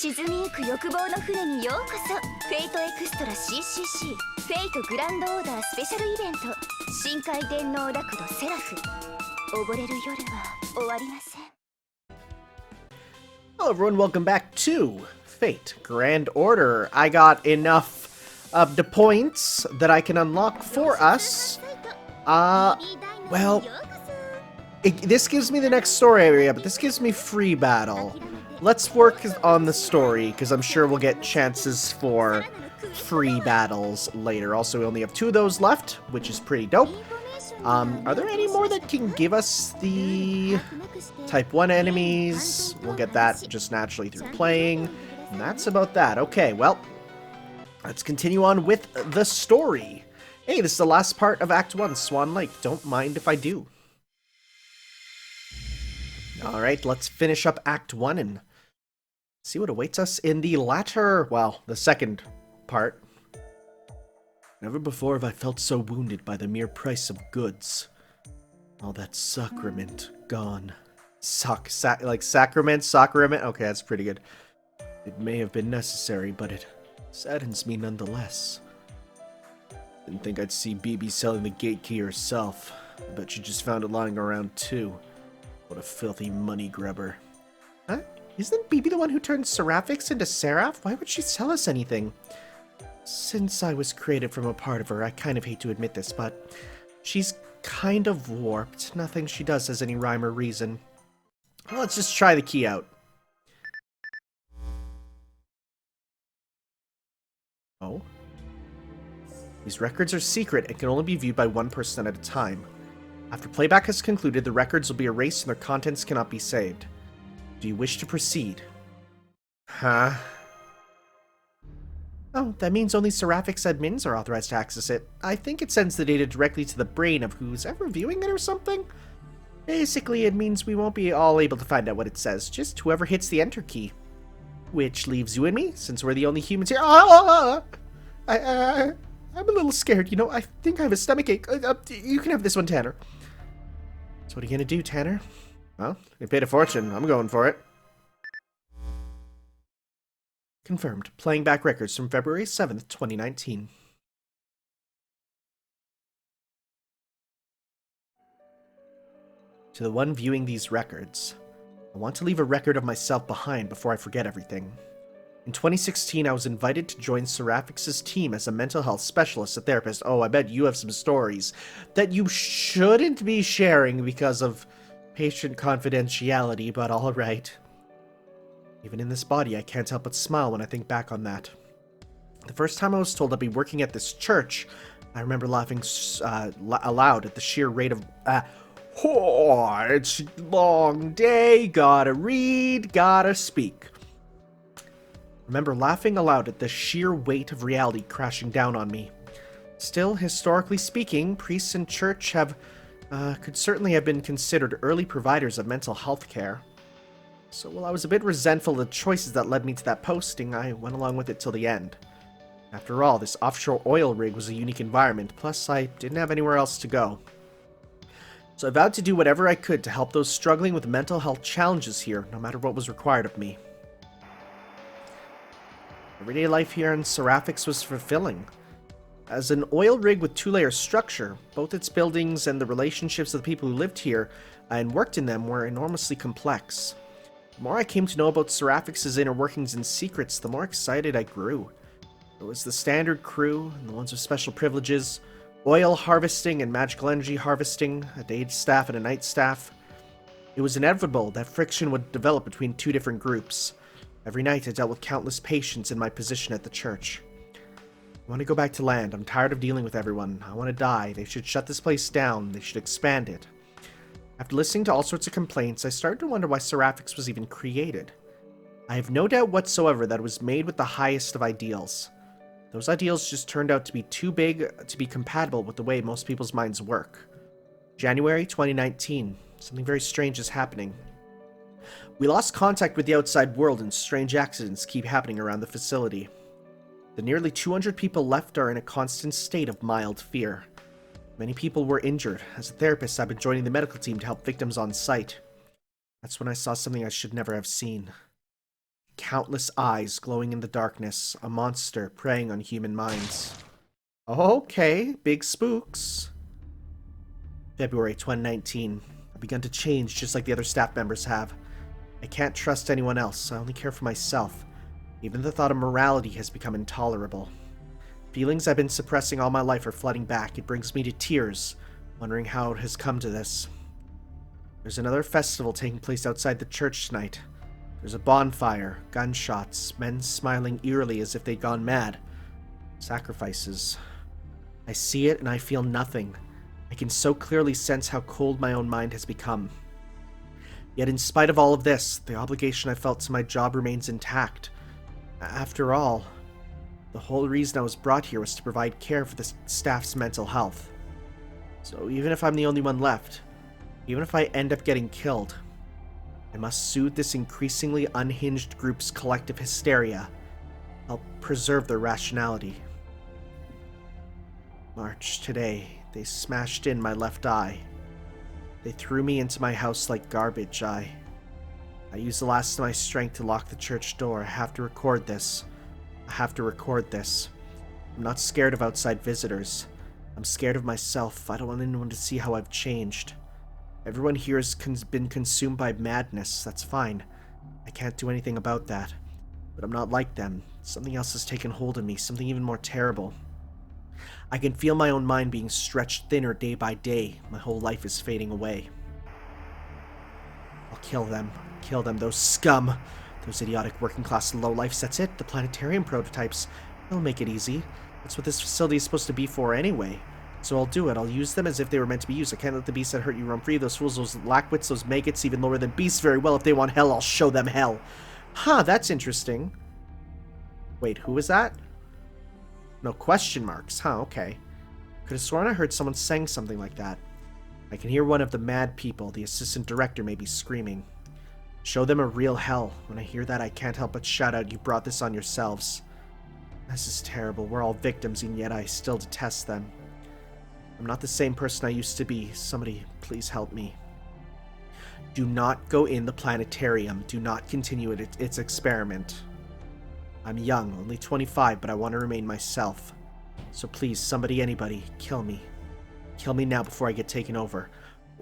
沈みゆく欲望の船にようこそ。フェイトエクストラ CCC フェイトグランドオーダースペシャルイベント深海電脳ラクドセラフ。溺れる夜は終わりません。 Hello everyone, welcome back to Fate Grand Order. I got enough of the points that I can unlock for us. This gives me the next story area, but this gives me free battle. Let's work on the story, because I'm sure we'll get chances for free battles later. Also, we only have 2 of those left, which is pretty dope. Are there any more that can give us the Type 1 enemies? We'll get that just naturally through playing. And that's about that. Okay, well, let's continue on with the story. Hey, this is the last part of Act 1, Swan Lake. Don't mind if I do. Alright, let's finish up Act 1 and see what awaits us in the latter, well, the second part. Never before have I felt so wounded by the mere price of goods. All that sacrament gone. Sacrament? Okay, that's pretty good. It may have been necessary, but it saddens me nonetheless. Didn't think I'd see BB selling the gate key herself. I bet she just found it lying around too. What a filthy money grubber. Huh? Isn't BB the one who turned SE.RA.PH into Seraph? Why would she sell us anything? Since I was created from a part of her, I kind of hate to admit this, but she's kind of warped. Nothing she does has any rhyme or reason. Well, let's just try the key out. Oh? These records are secret and can only be viewed by one person at a time. After playback has concluded, the records will be erased and their contents cannot be saved. Do you wish to proceed? Huh? Oh, that means only SE.RA.PH's admins are authorized to access it. I think it sends the data directly to the brain of who's ever viewing it or something. Basically, it means we won't be all able to find out what it says, just whoever hits the enter key. Which leaves you and me, since we're the only humans here. I'm a little scared, you know, I think I have a stomachache. You can have this one, Tanner. So what are you gonna do, Tanner? Well, you paid a fortune. I'm going for it. Confirmed. Playing back records from February 7th, 2019. To the one viewing these records, I want to leave a record of myself behind before I forget everything. In 2016, I was invited to join SE.RA.PH's team as a mental health specialist, a therapist. Oh, I bet you have some stories that you shouldn't be sharing because of patient confidentiality, but alright. Even in this body, I can't help but smile when I think back on that. The first time I was told I'd be working at this church, I remember laughing aloud at the sheer rate of... it's a long day, gotta read, gotta speak. Remember laughing aloud at the sheer weight of reality crashing down on me. Still, historically speaking, priests and church could certainly have been considered early providers of mental health care. So while I was a bit resentful of the choices that led me to that posting, I went along with it till the end. After all, this offshore oil rig was a unique environment, plus I didn't have anywhere else to go. So I vowed to do whatever I could to help those struggling with mental health challenges here, no matter what was required of me. Everyday life here in SE.RA.PH was fulfilling. As an oil rig with 2-layer structure, both its buildings and the relationships of the people who lived here and worked in them were enormously complex. The more I came to know about SE.RA.PH's inner workings and secrets, the more excited I grew. It was the standard crew, and the ones with special privileges, oil harvesting and magical energy harvesting, a day staff and a night staff. It was inevitable that friction would develop between 2 different groups. Every night I dealt with countless patients in my position at the church. I want to go back to land. I'm tired of dealing with everyone. I want to die. They should shut this place down. They should expand it. After listening to all sorts of complaints, I started to wonder why SE.RA.PH was even created. I have no doubt whatsoever that it was made with the highest of ideals. Those ideals just turned out to be too big to be compatible with the way most people's minds work. January 2019. Something very strange is happening. We lost contact with the outside world and strange accidents keep happening around the facility. The nearly 200 people left are in a constant state of mild fear. Many people were injured. As a therapist, I've been joining the medical team to help victims on site. That's when I saw something I should never have seen. countless eyes glowing in the darkness, a monster preying on human minds. Okay, big spooks. February 2019. I've begun to change just like the other staff members have. I can't trust anyone else. I only care for myself. Even the thought of morality has become intolerable. Feelings I've been suppressing all my life are flooding back. It brings me to tears, wondering how it has come to this. There's another festival taking place outside the church tonight. There's a bonfire, gunshots, men smiling eerily as if they'd gone mad. Sacrifices. I see it and I feel nothing. I can so clearly sense how cold my own mind has become. Yet in spite of all of this, the obligation I felt to my job remains intact. After all, the whole reason I was brought here was to provide care for the staff's mental health. So even if I'm the only one left, even if I end up getting killed, I must soothe this increasingly unhinged group's collective hysteria. I'll preserve their rationality. March, today, they smashed in my left eye. They threw me into my house like garbage. I used the last of my strength to lock the church door. I have to record this. I'm not scared of outside visitors. I'm scared of myself. I don't want anyone to see how I've changed. Everyone here has been consumed by madness. That's fine. I can't do anything about that. But I'm not like them. Something else has taken hold of me, something even more terrible. I can feel my own mind being stretched thinner day by day. My whole life is fading away. I'll kill them. Kill them, those scum. Those idiotic working-class lowlifes. That's it, the planetarium prototypes. They'll make it easy. That's what this facility is supposed to be for anyway. So I'll do it. I'll use them as if they were meant to be used. I can't let the beasts that hurt you roam free. Those fools, those lackwits, those maggots, even lower than beasts. Very well, if they want hell, I'll show them hell. Huh, that's interesting. Wait, who was that? No question marks. Huh, okay. Could have sworn I heard someone saying something like that. I can hear one of the mad people, the assistant director, maybe screaming. Show them a real hell. When I hear that, I can't help but shout out, you brought this on yourselves. This is terrible. We're all victims, and yet I still detest them. I'm not the same person I used to be. Somebody, please help me. Do not go in the planetarium. Do not continue its experiment. I'm young, only 25, but I want to remain myself. So please, somebody, anybody, kill me. Kill me now before I get taken over.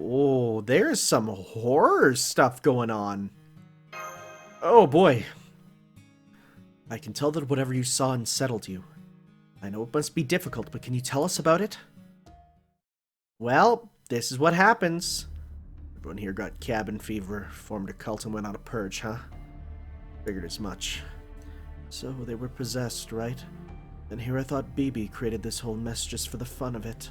Oh, there's some horror stuff going on. Oh boy. I can tell that whatever you saw unsettled you. I know it must be difficult, but can you tell us about it? Well, this is what happens. Everyone here got cabin fever, formed a cult, and went on a purge, huh? Figured as much. So they were possessed, right? And here I thought BB created this whole mess just for the fun of it.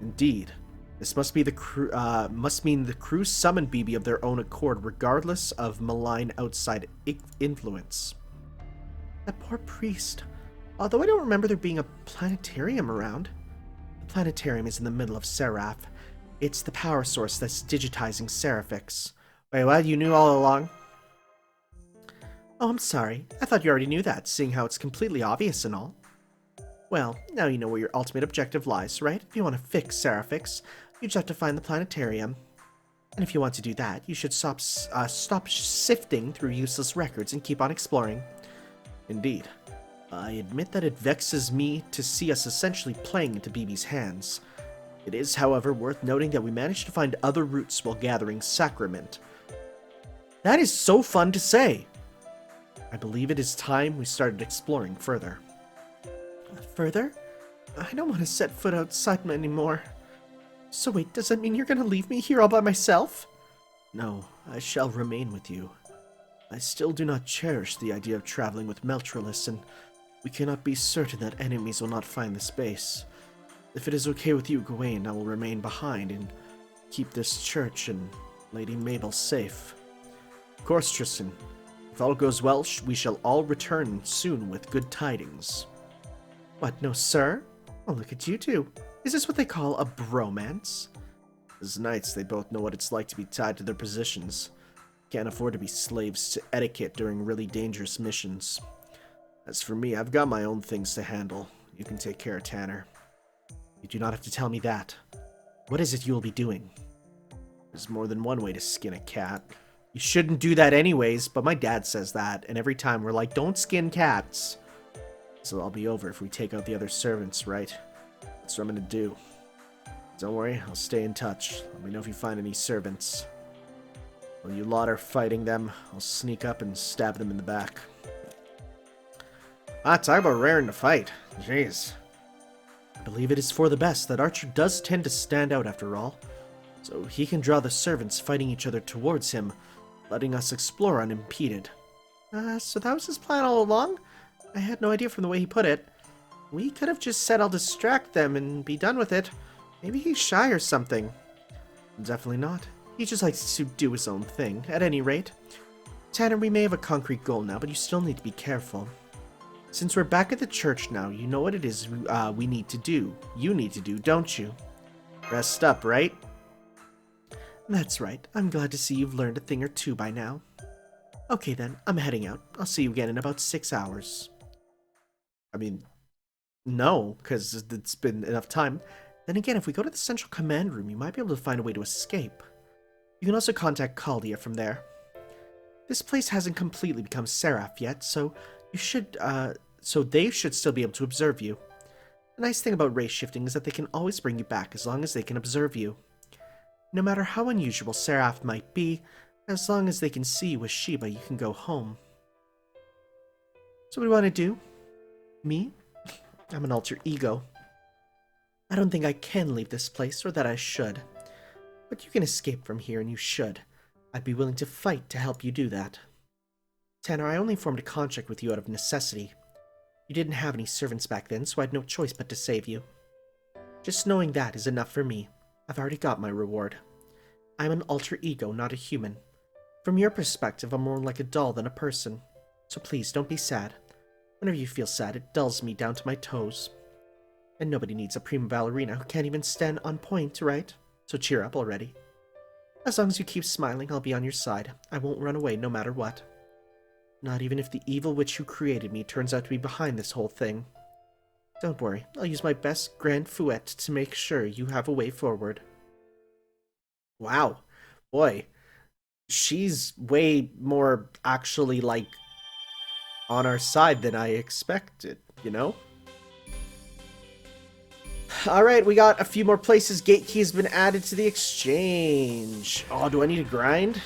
Indeed. This must be the crew. Must mean the crew summoned BB of their own accord, regardless of malign outside influence. That poor priest. Although I don't remember there being a planetarium around. The planetarium is in the middle of SE.RA.PH. It's the power source that's digitizing SE.RA.PH. Wait, what? You knew all along? Oh, I'm sorry. I thought you already knew that, seeing how it's completely obvious and all. Well, now you know where your ultimate objective lies, right? If you want to fix SE.RA.PH, you just have to find the planetarium. And if you want to do that, you should stop sifting through useless records and keep on exploring. Indeed. I admit that it vexes me to see us essentially playing into BB's hands. It is, however, worth noting that we managed to find other routes while gathering sacrament. That is so fun to say! I believe it is time we started exploring further. Further? I don't want to set foot outside anymore. So wait, does that mean you're gonna leave me here all by myself? No, I shall remain with you. I still do not cherish the idea of traveling with Meltralis, and we cannot be certain that enemies will not find this base. If it is okay with you, Gawain, I will remain behind and keep this church and Lady Mabel safe. Of course, Tristan. If all goes well, we shall all return soon with good tidings. What, no sir? Oh, look at you two. Is this what they call a bromance? As knights, they both know what it's like to be tied to their positions. Can't afford to be slaves to etiquette during really dangerous missions. As for me, I've got my own things to handle. You can take care of Tanner. You do not have to tell me that. What is it you will be doing? There's more than one way to skin a cat. You shouldn't do that anyways, but my dad says that, and every time we're like, don't skin cats. So I'll be over if we take out the other servants, right? That's what I'm gonna do. Don't worry, I'll stay in touch. Let me know if you find any servants. While you lot are fighting them, I'll sneak up and stab them in the back. Ah, talk about raring to fight. Jeez. I believe it is for the best that Archer does tend to stand out after all. So he can draw the servants fighting each other towards him, letting us explore unimpeded. So that was his plan all along? I had no idea from the way he put it. We could have just said I'll distract them and be done with it. Maybe he's shy or something. Definitely not. He just likes to do his own thing, at any rate. Tanner, we may have a concrete goal now, but you still need to be careful. Since we're back at the church now, you know what it is we need to do. You need to do, don't you? Rest up, right? That's right. I'm glad to see you've learned a thing or two by now. Okay then, I'm heading out. I'll see you again in about 6 hours. I mean, no, because it's been enough time. Then again, if we go to the central command room, you might be able to find a way to escape. You can also contact Caldia from there. This place hasn't completely become SE.RA.PH yet, so they should still be able to observe you. The nice thing about race shifting is that they can always bring you back as long as they can observe you. No matter how unusual SE.RA.PH might be, as long as they can see you with Shiba, you can go home. So what do you want to do? Me? I'm an alter ego. I don't think I can leave this place, or that I should. But you can escape from here, and you should. I'd be willing to fight to help you do that. Tanner, I only formed a contract with you out of necessity. You didn't have any servants back then, so I had no choice but to save you. Just knowing that is enough for me. I've already got my reward. I'm an alter ego, not a human. From your perspective, I'm more like a doll than a person. So please, don't be sad. Whenever you feel sad, it dulls me down to my toes. And nobody needs a prima ballerina who can't even stand on point, right? So cheer up already. As long as you keep smiling, I'll be on your side. I won't run away no matter what. Not even if the evil witch who created me turns out to be behind this whole thing. Don't worry, I'll use my best grand fouette to make sure you have a way forward. Wow. Boy. She's way more actually, like, on our side than I expected, you know? Alright, we got a few more places. Gate key has been added to the exchange. Oh, do I need to grind?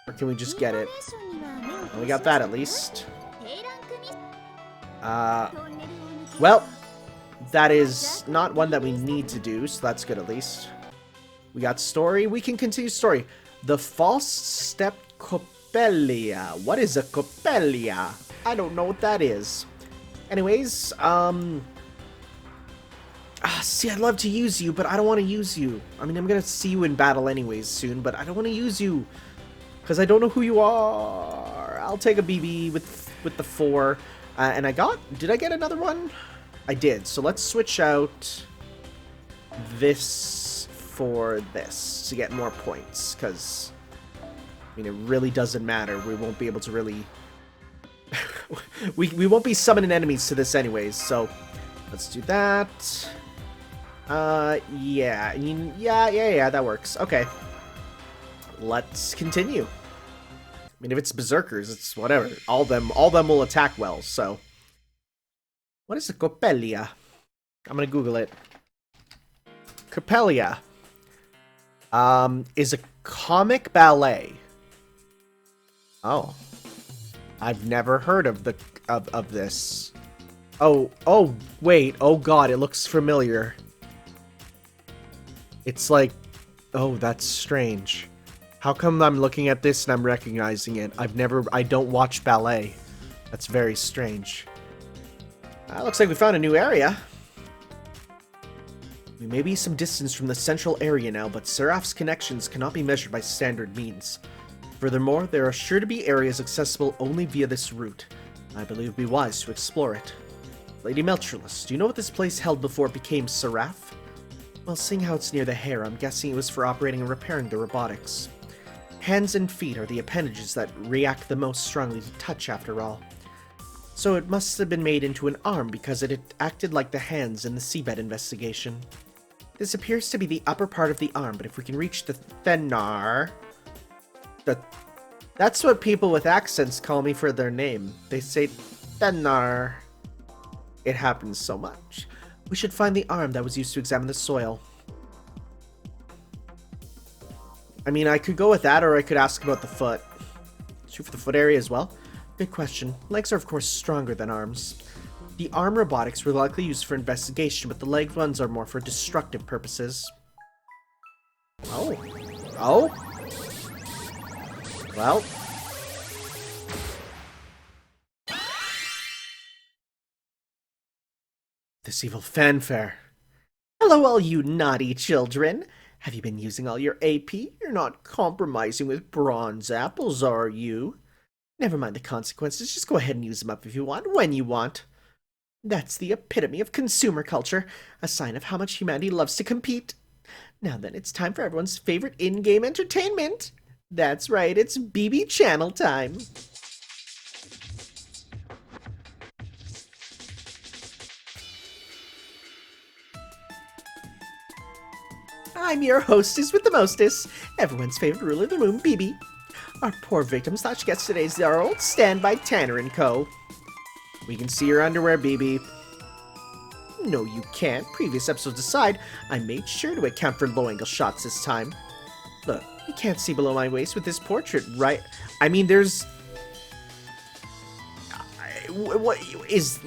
Or can we just get it? Oh, we got that at least. Well, that is not one that we need to do, so that's good at least. We got story. We can continue story. The false step Coppelia. What is a Coppelia? I don't know what that is. Anyways, see, I'd love to use you, but I don't want to use you. I mean, I'm gonna see you in battle anyways soon, but I don't want to use you. Because I don't know who you are. I'll take a BB with the 4. And did I get another one? I did. So let's switch out this for this to get more points. Because, I mean, it really doesn't matter. We won't be able to really... we won't be summoning enemies to this anyways. So let's do that. Yeah, that works. Okay. Let's continue. I mean, if it's berserkers, it's whatever. All them will attack well, so. What is a Coppelia? I'm gonna Google it. Coppelia is a comic ballet. Oh. I've never heard of this. Oh, wait. Oh god, it looks familiar. It's like, oh, that's strange. How come I'm looking at this and I'm recognizing it? I don't watch ballet. That's very strange. Looks like we found a new area. We may be some distance from the central area now, but SE.RA.PH's connections cannot be measured by standard means. Furthermore, there are sure to be areas accessible only via this route. I believe it would be wise to explore it. Lady Meltrulus, do you know what this place held before it became SE.RA.PH? Well, seeing how it's near the hair, I'm guessing it was for operating and repairing the robotics. Hands and feet are the appendages that react the most strongly to touch, after all. So it must have been made into an arm because it acted like the hands in the seabed investigation. This appears to be the upper part of the arm, but if we can reach the thenar... That's what people with accents call me for their name. They say Tenar. It happens so much. We should find the arm that was used to examine the soil. I mean, I could go with that, or I could ask about the foot. Shoot for the foot area as well. Good question. Legs are, of course, stronger than arms. The arm robotics were likely used for investigation, but the leg ones are more for destructive purposes. Oh. Oh? Well. This evil fanfare. Hello, all you naughty children. Have you been using all your AP? You're not compromising with bronze apples, are you? Never mind the consequences. Just go ahead and use them up if you want, when you want. That's the epitome of consumer culture, a sign of how much humanity loves to compete. Now then, it's time for everyone's favorite in-game entertainment. That's right, it's BB Channel time. I'm your hostess with the mostest, everyone's favorite ruler of the moon, BB. Our poor victims thought yesterday's our old standby Tanner & Co. We can see your underwear, BB. No, you can't. Previous episodes aside, I made sure to account for low-angle shots this time. Look, you can't see below my waist with this portrait, right? I mean, there's...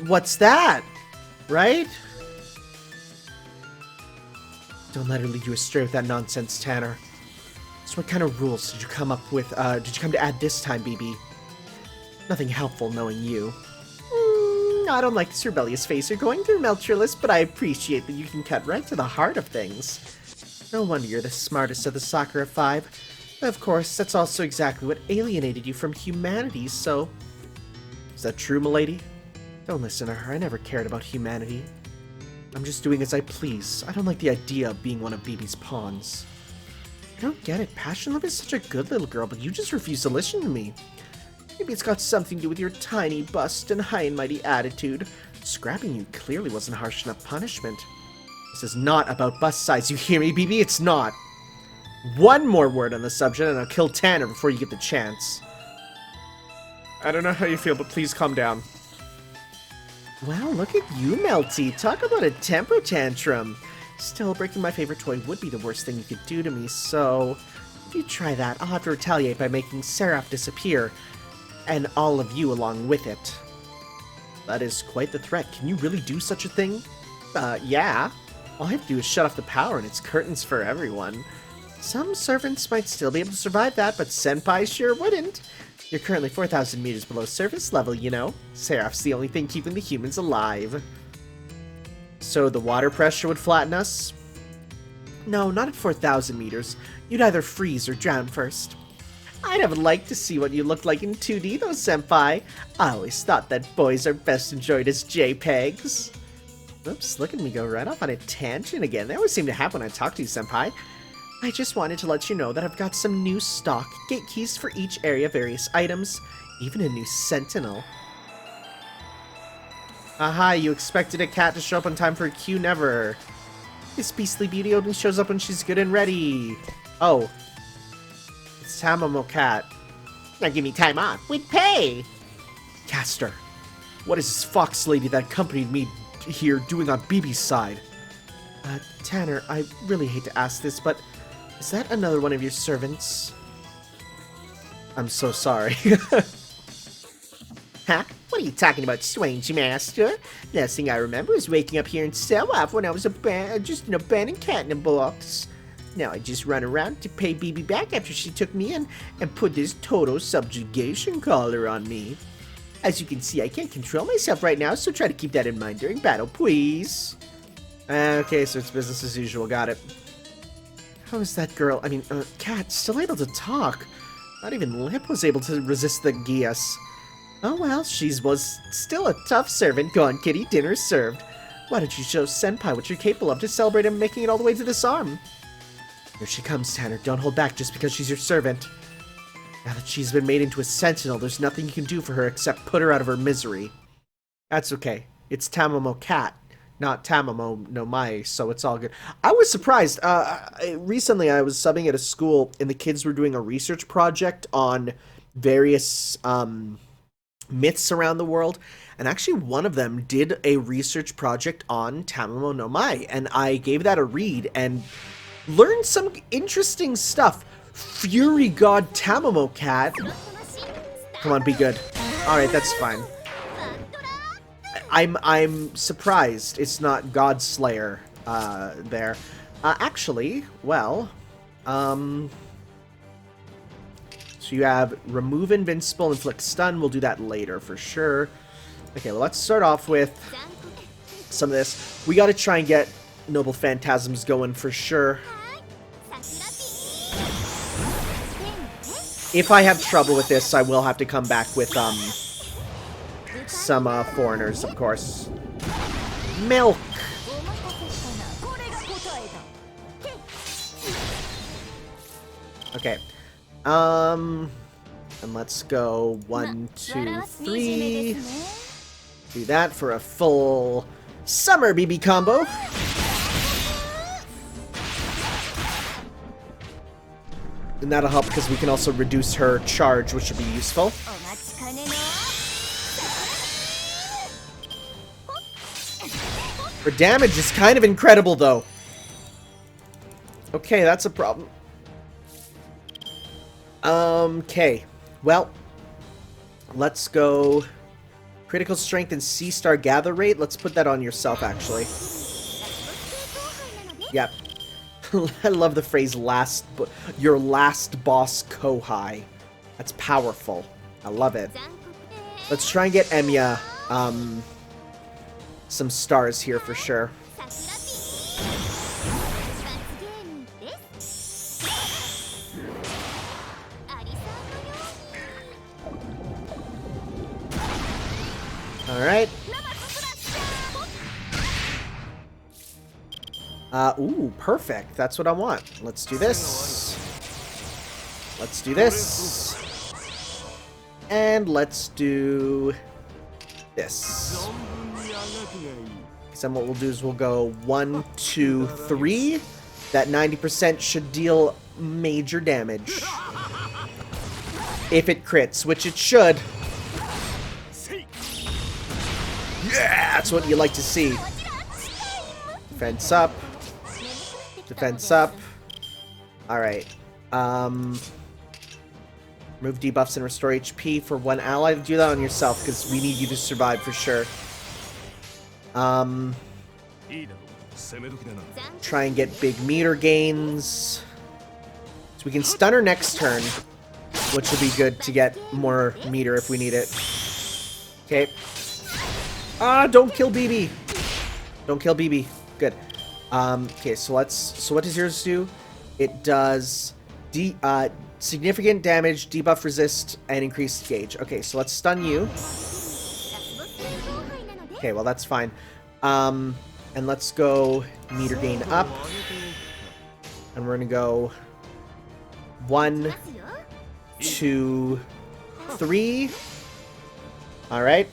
What's that? Right? Don't let her lead you astray with that nonsense, Tanner. So what kind of rules did you come up with, did you come to add this time, BB? Nothing helpful knowing you. I don't like this rebellious face you're going through, Meltrillus, but I appreciate that you can cut right to the heart of things. No wonder you're the smartest of the soccer of five. Of course, that's also exactly what alienated you from humanity, so... Is that true, milady? Don't listen to her, I never cared about humanity. I'm just doing as I please. I don't like the idea of being one of BB's pawns. I don't get it. Passion Love is such a good little girl, but you just refuse to listen to me. Maybe it's got something to do with your tiny bust and high and mighty attitude. Scrapping you clearly wasn't harsh enough punishment. This is not about bust size, you hear me, BB? It's not. One more word on the subject and I'll kill Tanner before you get the chance. I don't know how you feel, but please calm down. Wow, look at you, Melty. Talk about a temper tantrum. Still, breaking my favorite toy would be the worst thing you could do to me, so... If you try that, I'll have to retaliate by making SE.RA.PH disappear. And all of you along with it. That is quite the threat. Can you really do such a thing? Yeah. All I have to do is shut off the power and it's curtains for everyone. Some servants might still be able to survive that, but Senpai sure wouldn't. You're currently 4,000 meters below surface level, you know. SE.RA.PH's the only thing keeping the humans alive. So the water pressure would flatten us? No, not at 4,000 meters. You'd either freeze or drown first. I'd have liked to see what you looked like in 2D though, Senpai. I always thought that boys are best enjoyed as JPEGs. Oops, look at me go right off on a tangent again. They always seem to happen when I talk to you, Senpai. I just wanted to let you know that I've got some new stock, gate keys for each area, various items, even a new sentinel. Aha, you expected a cat to show up on time for a queue? Never. This beastly beauty only shows up when she's good and ready. Oh. It's Tamamo Cat. Now give me time off with pay! Caster, what is this fox lady that accompanied me here doing on BB's side? Tanner, I really hate to ask this, but is that another one of your servants? I'm so sorry. Huh? What are you talking about, strange master? Last thing I remember is waking up here in SE.RA.PH when I was just an abandoned cat in a box. Now I just run around to pay BB back after she took me in and put this total subjugation collar on me. As you can see, I can't control myself right now, so try to keep that in mind during battle, please. Okay, so it's business as usual, got it. How is that girl, cat, still able to talk? Not even Lip was able to resist the Gias. Oh well, she was still a tough servant. Go on, kitty, dinner's served. Why don't you show Senpai what you're capable of to celebrate him making it all the way to this arm? Here she comes, Tanner. Don't hold back just because she's your servant. Now that she's been made into a sentinel, there's nothing you can do for her except put her out of her misery. That's okay. It's Tamamo Cat, not Tamamo no Mai, so it's all good. I was surprised. Recently, I was subbing at a school, and the kids were doing a research project on various myths around the world, and actually one of them did a research project on Tamamo no Mai, and I gave that a read and learned some interesting stuff. Fury God Tamamo Cat. Come on, be good. Alright, that's fine. I'm surprised it's not God Slayer there. Actually, well, so you have remove invincible, inflict stun. We'll do that later for sure. Okay, well, let's start off with some of this. We got to try and get Noble Phantasms going for sure. If I have trouble with this, I will have to come back with some foreigners, of course. Milk. Okay. And let's go 1, 2, 3. Do that for a full summer BB combo. And that'll help because we can also reduce her charge, which should be useful. Her damage is kind of incredible, though. Okay, that's a problem. Okay. Well, let's go critical strength and C-star gather rate. Let's put that on yourself, actually. Yep. I love the phrase your last boss Kohai. That's powerful. I love it. Let's try and get Emiya some stars here for sure. Alright. Ooh, perfect. That's what I want. Let's do this. Let's do this. And let's do this. So then what we'll do is we'll go 1, 2, 3. That 90% should deal major damage. If it crits, which it should. Yeah, that's what you like to see. Defense up. Defense up. Alright. Remove debuffs and restore HP for one ally. Do that on yourself, because we need you to survive for sure. Try and get big meter gains. So we can stun her next turn, which will be good to get more meter if we need it. Okay. Ah, don't kill BB. Don't kill BB. Good. Okay, so what does yours do? It does significant damage, debuff resist, and increased gauge. Okay, so let's stun you. Okay, well that's fine. And let's go meter gain up. And we're gonna go 1, 2, 3. Alright.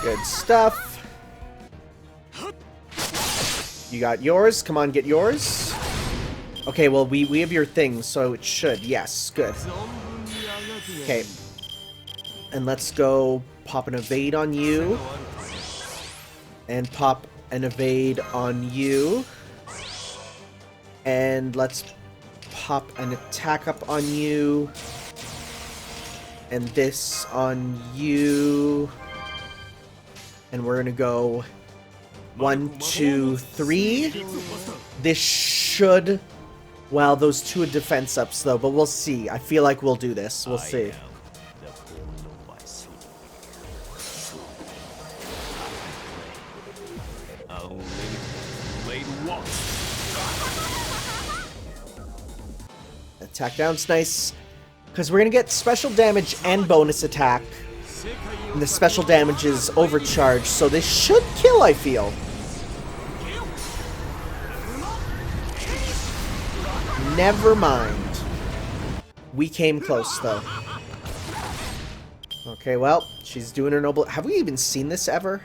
Good stuff. You got yours. Come on, get yours. Okay, well, we have your thing, so it should. Yes, good. Okay. And let's go pop an evade on you. And pop an evade on you. And let's pop an attack up on you. And this on you. And we're gonna go 1, 2, 3. This should... Well, those two are defense ups, though, but we'll see. I feel like we'll do this. We'll see. Attack down's nice. Because we're gonna get special damage and bonus attack. And the special damage is overcharged, so this should kill, I feel. Never mind. We came close, though. Okay, well, she's doing her noble... Have we even seen this ever?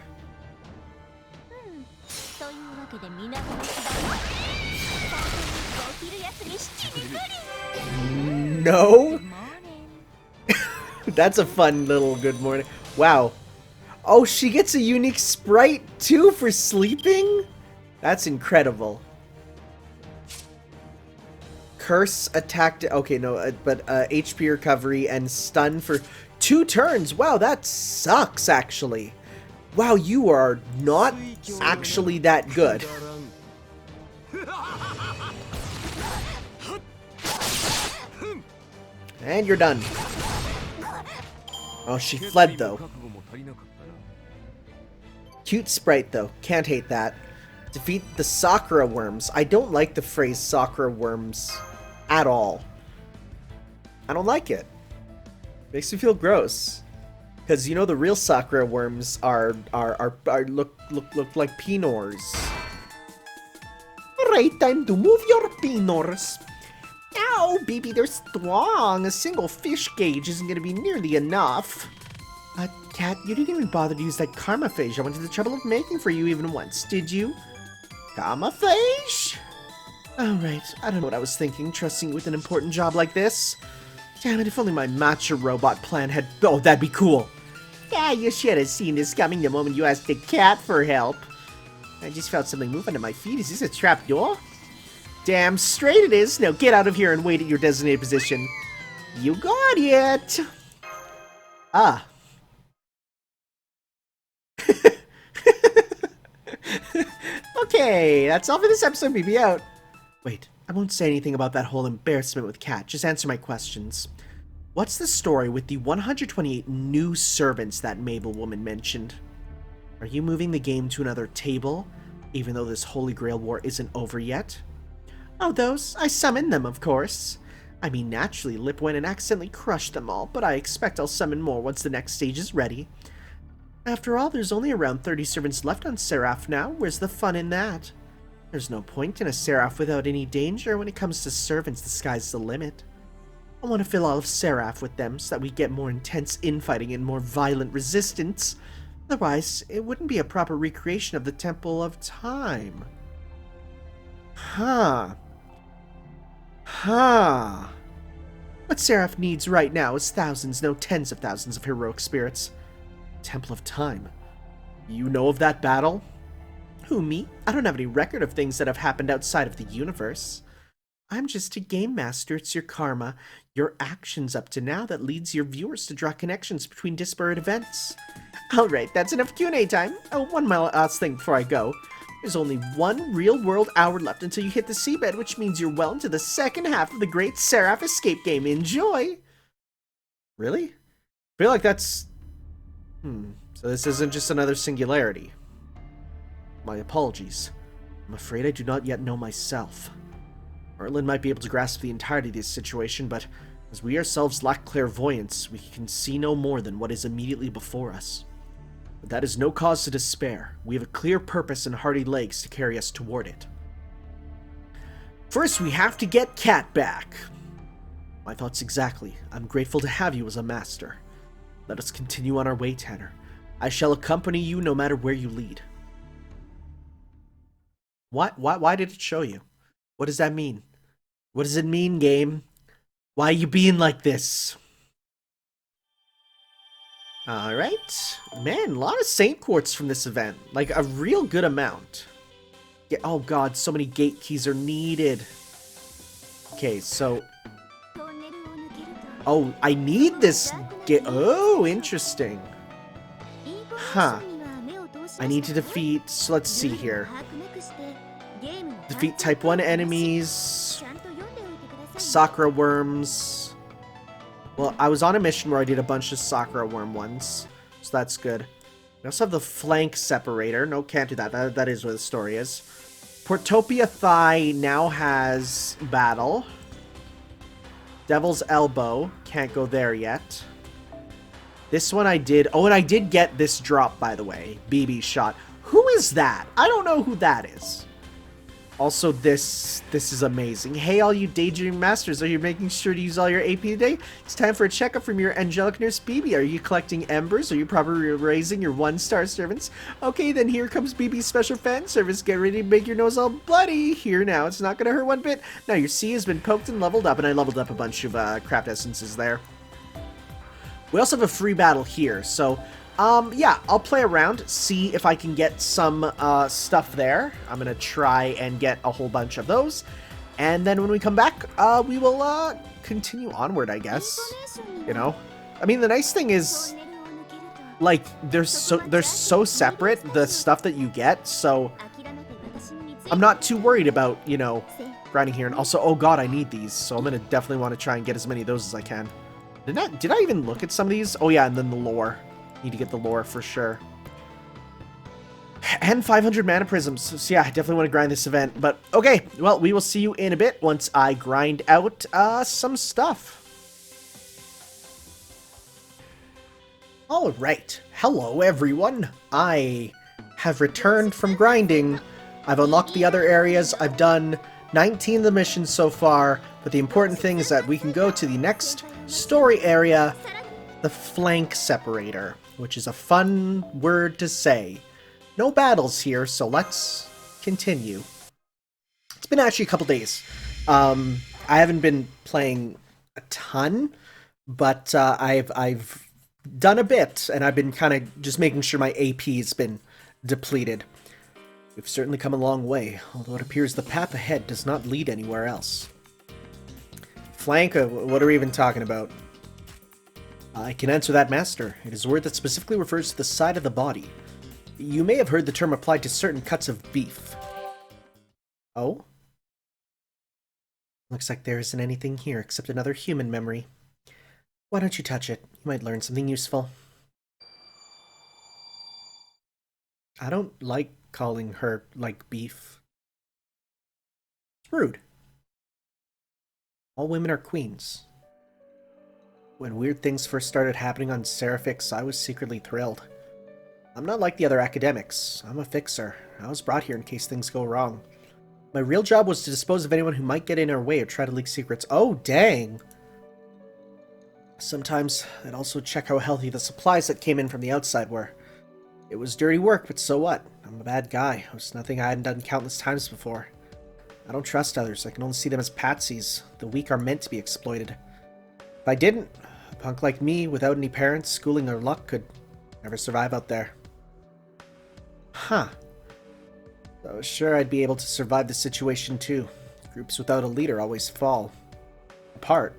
No? That's a fun little good morning. Wow. Oh, she gets a unique sprite, too, for sleeping? That's incredible. Curse, attack... Okay, no, but HP recovery and stun for 2 turns. Wow, that sucks, actually. Wow, you are not actually that good. And you're done. Oh, she fled, though. Cute sprite, though. Can't hate that. Defeat the Sakura worms. I don't like the phrase Sakura worms at all. I don't like it. Makes me feel gross. Because, you know, the real Sakura worms look like Pinors. Right time to move your Pinors. Ow, baby, they're strong. A single fish gauge isn't going to be nearly enough. Cat, you didn't even bother to use that karma phage I went to the trouble of making for you even once, did you? Karma phage? Alright, I don't know what I was thinking, trusting you with an important job like this. Damn it, if only my matcha robot plan had... Oh, that'd be cool. Yeah, you should have seen this coming the moment you asked the cat for help. I just felt something move under my feet. Is this a trap door? Damn straight it is. Now get out of here and wait at your designated position. You got it. Ah. Okay, that's all for this episode. BB out. Wait, I won't say anything about that whole embarrassment with Kat. Just answer my questions. What's the story with the 128 new servants that Mabel woman mentioned? Are you moving the game to another table, even though this Holy Grail war isn't over yet? Oh, those? I summoned them, of course. I mean, naturally, Lip went and accidentally crushed them all, but I expect I'll summon more once the next stage is ready. After all, there's only around 30 servants left on S.E.R.A.P.H. now. Where's the fun in that? There's no point in a S.E.R.A.P.H. without any danger. When it comes to servants, the sky's the limit. I want to fill all of S.E.R.A.P.H. with them so that we get more intense infighting and more violent resistance. Otherwise, it wouldn't be a proper recreation of the Temple of Time. Huh. What S.E.R.A.P.H. needs right now is thousands, no tens of thousands of heroic spirits. Temple of Time. You know of that battle? Who, me? I don't have any record of things that have happened outside of the universe. I'm just a game master. It's your karma, your actions up to now that leads your viewers to draw connections between disparate events. Alright, that's enough Q&A time. Oh, one last thing before I go. There's only one real-world hour left until you hit the seabed, which means you're well into the second half of the great S.E.R.A.P.H. escape game. Enjoy! Really? I feel like that's... So this isn't just another singularity. My apologies. I'm afraid I do not yet know myself. Merlin might be able to grasp the entirety of this situation, but as we ourselves lack clairvoyance, we can see no more than what is immediately before us. But that is no cause to despair. We have a clear purpose and hearty legs to carry us toward it. First, we have to get Kat back. My thoughts exactly. I'm grateful to have you as a master. Let us continue on our way, Tanner. I shall accompany you no matter where you lead. Why did it show you? What does that mean? What does it mean, game? Why are you being like this? Alright. Man, a lot of Saint Quartz from this event. Like, a real good amount. Yeah, oh god, so many gate keys are needed. Okay, so... Oh, I need this gate. Oh, interesting. Huh. I need to defeat... So let's see here. Defeat Type 1 enemies. Sakura worms. Well, I was on a mission where I did a bunch of Sakura worm ones. So that's good. We also have the flank separator. No, can't do that. That is where the story is. Portopia Thigh now has battle. Devil's Elbow. Can't go there yet. This one I did. Oh, and I did get this drop, by the way. BB shot. Who is that? I don't know who that is. Also, this is amazing. Hey, all you daydream masters, are you making sure to use all your AP today? It's time for a checkup from your angelic nurse, BB. Are you collecting embers? Are you properly raising your 1-star servants? Okay, then here comes BB's special fan service. Get ready to make your nose all bloody. Here now, it's not going to hurt one bit. Now, your C has been poked and leveled up, and I leveled up a bunch of craft essences there. We also have a free battle here, so... yeah, I'll play around, see if I can get some stuff there. I'm gonna try and get a whole bunch of those. And then when we come back, we will continue onward, I guess. You know? I mean, the nice thing is, like, they're so separate, the stuff that you get, so I'm not too worried about, you know, grinding here. And also, oh god, I need these, so I'm gonna definitely want to try and get as many of those as I can. Did I even look at some of these? Oh yeah, and then the lore. Need to get the lore for sure. And 500 mana prisms. So yeah, I definitely want to grind this event. But okay, well, we will see you in a bit once I grind out some stuff. Alright, hello everyone. I have returned from grinding. I've unlocked the other areas. I've done 19 of the missions so far. But the important thing is that we can go to the next story area, the flank separator, which is a fun word to say. No battles here, so let's continue. It's been actually a couple days. I haven't been playing a ton, but I've done a bit, and I've been kind of just making sure my AP has been depleted. We've certainly come a long way, although it appears the path ahead does not lead anywhere else. Flank? What are we even talking about? I can answer that, Master. It is a word that specifically refers to the side of the body. You may have heard the term applied to certain cuts of beef. Oh? Looks like there isn't anything here except another human memory. Why don't you touch it? You might learn something useful. I don't like calling her like beef. It's rude. All women are queens. When weird things first started happening on SE.RA.PH, I was secretly thrilled. I'm not like the other academics. I'm a fixer. I was brought here in case things go wrong. My real job was to dispose of anyone who might get in our way or try to leak secrets. Oh, dang! Sometimes I'd also check how healthy the supplies that came in from the outside were. It was dirty work, but so what? I'm a bad guy. It was nothing I hadn't done countless times before. I don't trust others. I can only see them as patsies. The weak are meant to be exploited. If I didn't, a punk like me, without any parents, schooling, or luck, could never survive out there. Huh. I was sure I'd be able to survive the situation too. Groups without a leader always fall apart.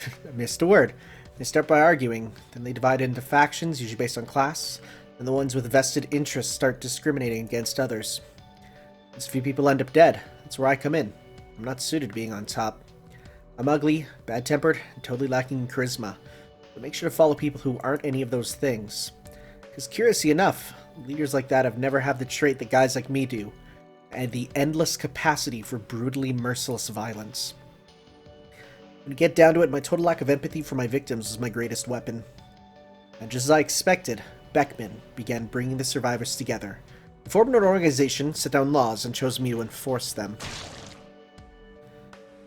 I missed a word. They start by arguing, then they divide into factions, usually based on class, and the ones with vested interests start discriminating against others. As few people end up dead. That's where I come in. I'm not suited to being on top. I'm ugly, bad-tempered, and totally lacking in charisma. But make sure to follow people who aren't any of those things. Because curiously enough, leaders like that have never had the trait that guys like me do, and the endless capacity for brutally merciless violence. When you get down to it, my total lack of empathy for my victims was my greatest weapon. And just as I expected, Beckman began bringing the survivors together. He formed an organization, set down laws, and chose me to enforce them.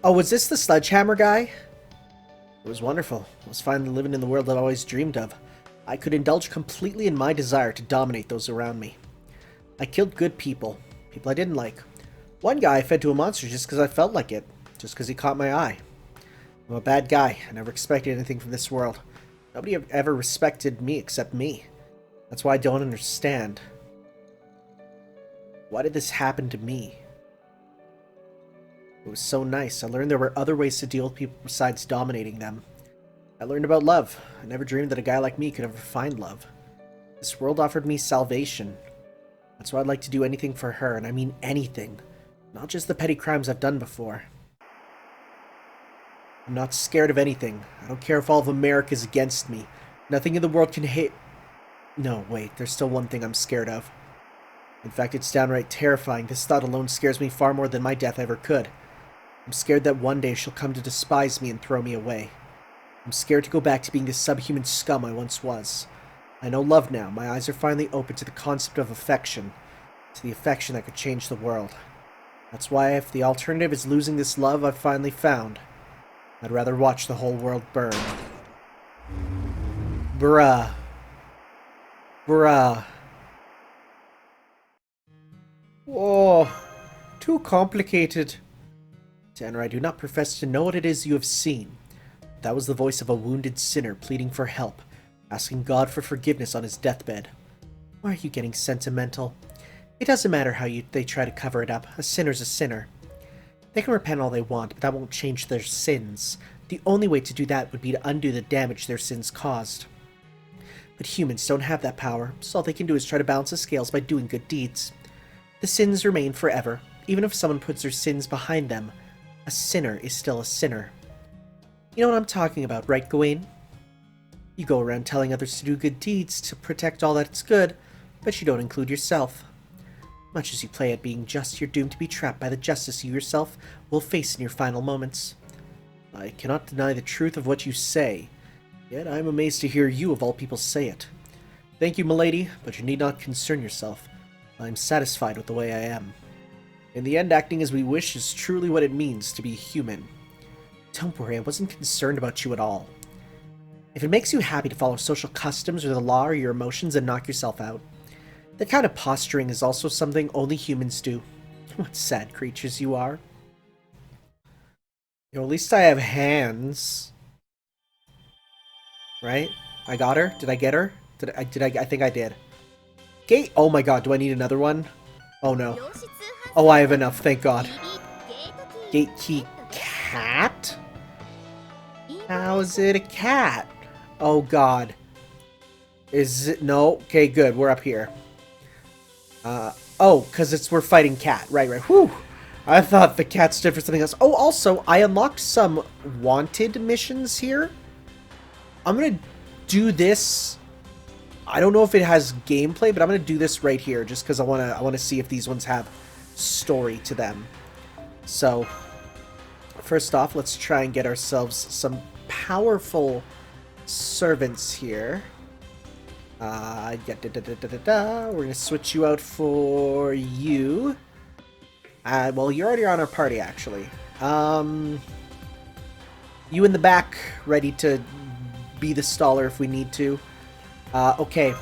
Oh, was this the sledgehammer guy? It was wonderful. I was finally living in the world I'd always dreamed of. I could indulge completely in my desire to dominate those around me. I killed good people, people I didn't like. One guy I fed to a monster just because I felt like it, just because he caught my eye. I'm a bad guy. I never expected anything from this world. Nobody ever respected me except me. That's why I don't understand. Why did this happen to me? It was so nice. I learned there were other ways to deal with people besides dominating them. I learned about love. I never dreamed that a guy like me could ever find love. This world offered me salvation. That's why I'd like to do anything for her, and I mean anything. Not just the petty crimes I've done before. I'm not scared of anything. I don't care if all of America is against me. Nothing in the world can hate... No, wait, there's still one thing I'm scared of. In fact, it's downright terrifying. This thought alone scares me far more than my death ever could. I'm scared that one day she'll come to despise me and throw me away. I'm scared to go back to being the subhuman scum I once was. I know love now. My eyes are finally open to the concept of affection. To the affection that could change the world. That's why if the alternative is losing this love I've finally found, I'd rather watch the whole world burn. Bruh. Bruh. Whoa. Too complicated. Tanner, I do not profess to know what it is you have seen. That was the voice of a wounded sinner pleading for help, asking God for forgiveness on his deathbed. Why are you getting sentimental? It doesn't matter how they try to cover it up. A sinner's a sinner. They can repent all they want, but that won't change their sins. The only way to do that would be to undo the damage their sins caused. But humans don't have that power, so all they can do is try to balance the scales by doing good deeds. The sins remain forever. Even if someone puts their sins behind them, a sinner is still a sinner. You know what I'm talking about, right, Gawain? You go around telling others to do good deeds to protect all that's good, but you don't include yourself. Much as you play at being just, you're doomed to be trapped by the justice you yourself will face in your final moments. I cannot deny the truth of what you say, yet I am amazed to hear you of all people say it. Thank you, milady, but you need not concern yourself. I am satisfied with the way I am. In the end, acting as we wish is truly what it means to be human. Don't worry, I wasn't concerned about you at all. If it makes you happy to follow social customs or the law or your emotions and knock yourself out, that kind of posturing is also something only humans do. What sad creatures you are. You know, at least I have hands. Right? I got her? Did I get her? I think I did. Gate? Oh my god, do I need another one? Oh no. Oh, I have enough, thank god. Gate key cat? How is it a cat? Oh god. Is it? No? Okay, good, we're up here. Oh, because we're fighting cat. Right. Whew. I thought the cat stood for something else. Oh, also, I unlocked some wanted missions here. I'm gonna do this. I don't know if it has gameplay, but I'm gonna do this right here just because I wanna see if these ones have story to them. So, first off, let's try and get ourselves some powerful servants here. We're gonna switch you out for you. Well, you're already on our party, actually. You in the back, ready to be the staller if we need to. Okay.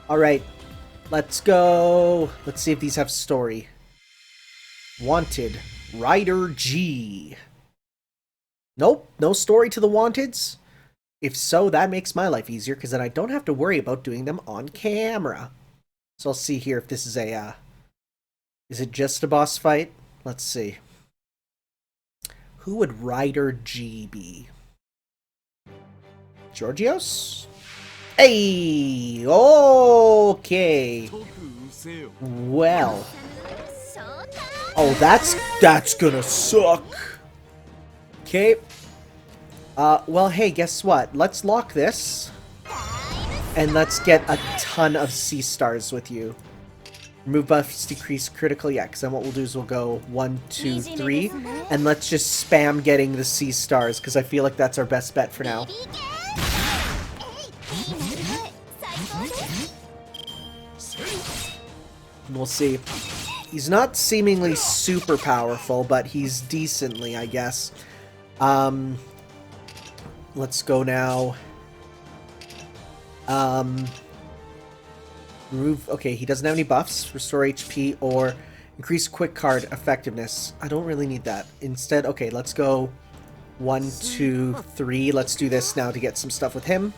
Alright. Let's go. Let's see if these have story. Wanted. Rider G. Nope. No story to the wanteds. If so, that makes my life easier, because then I don't have to worry about doing them on camera. So I'll see here if this is a, is it just a boss fight? Let's see. Who would Rider G be? Georgios? Hey! Okay! Well. Oh, that's gonna suck! Okay. Well, hey, guess what? Let's lock this. And let's get a ton of C-stars with you. Remove buffs, decrease critical. Yeah, because then what we'll do is we'll go 1, 2, 3. And let's just spam getting the C-stars, because I feel like that's our best bet for now. We'll see. He's not seemingly super powerful, but he's decently, I guess. Let's go now. Remove. Okay, he doesn't have any buffs. Restore HP or increase quick card effectiveness. I don't really need that. Instead, okay, let's go 1, 2, 3. Let's do this now to get some stuff with him.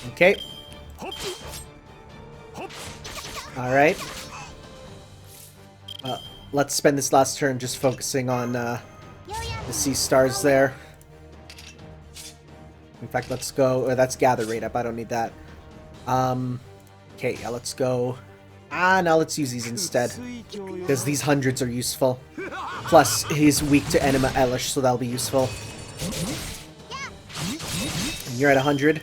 Okay. Alright. Let's spend this last turn just focusing on the C-stars there. In fact, let's go... that's gather rate up. I don't need that. Okay, yeah, let's go... now let's use these instead. Because these hundreds are useful. Plus, he's weak to Enema Elish, so that'll be useful. And you're at 100.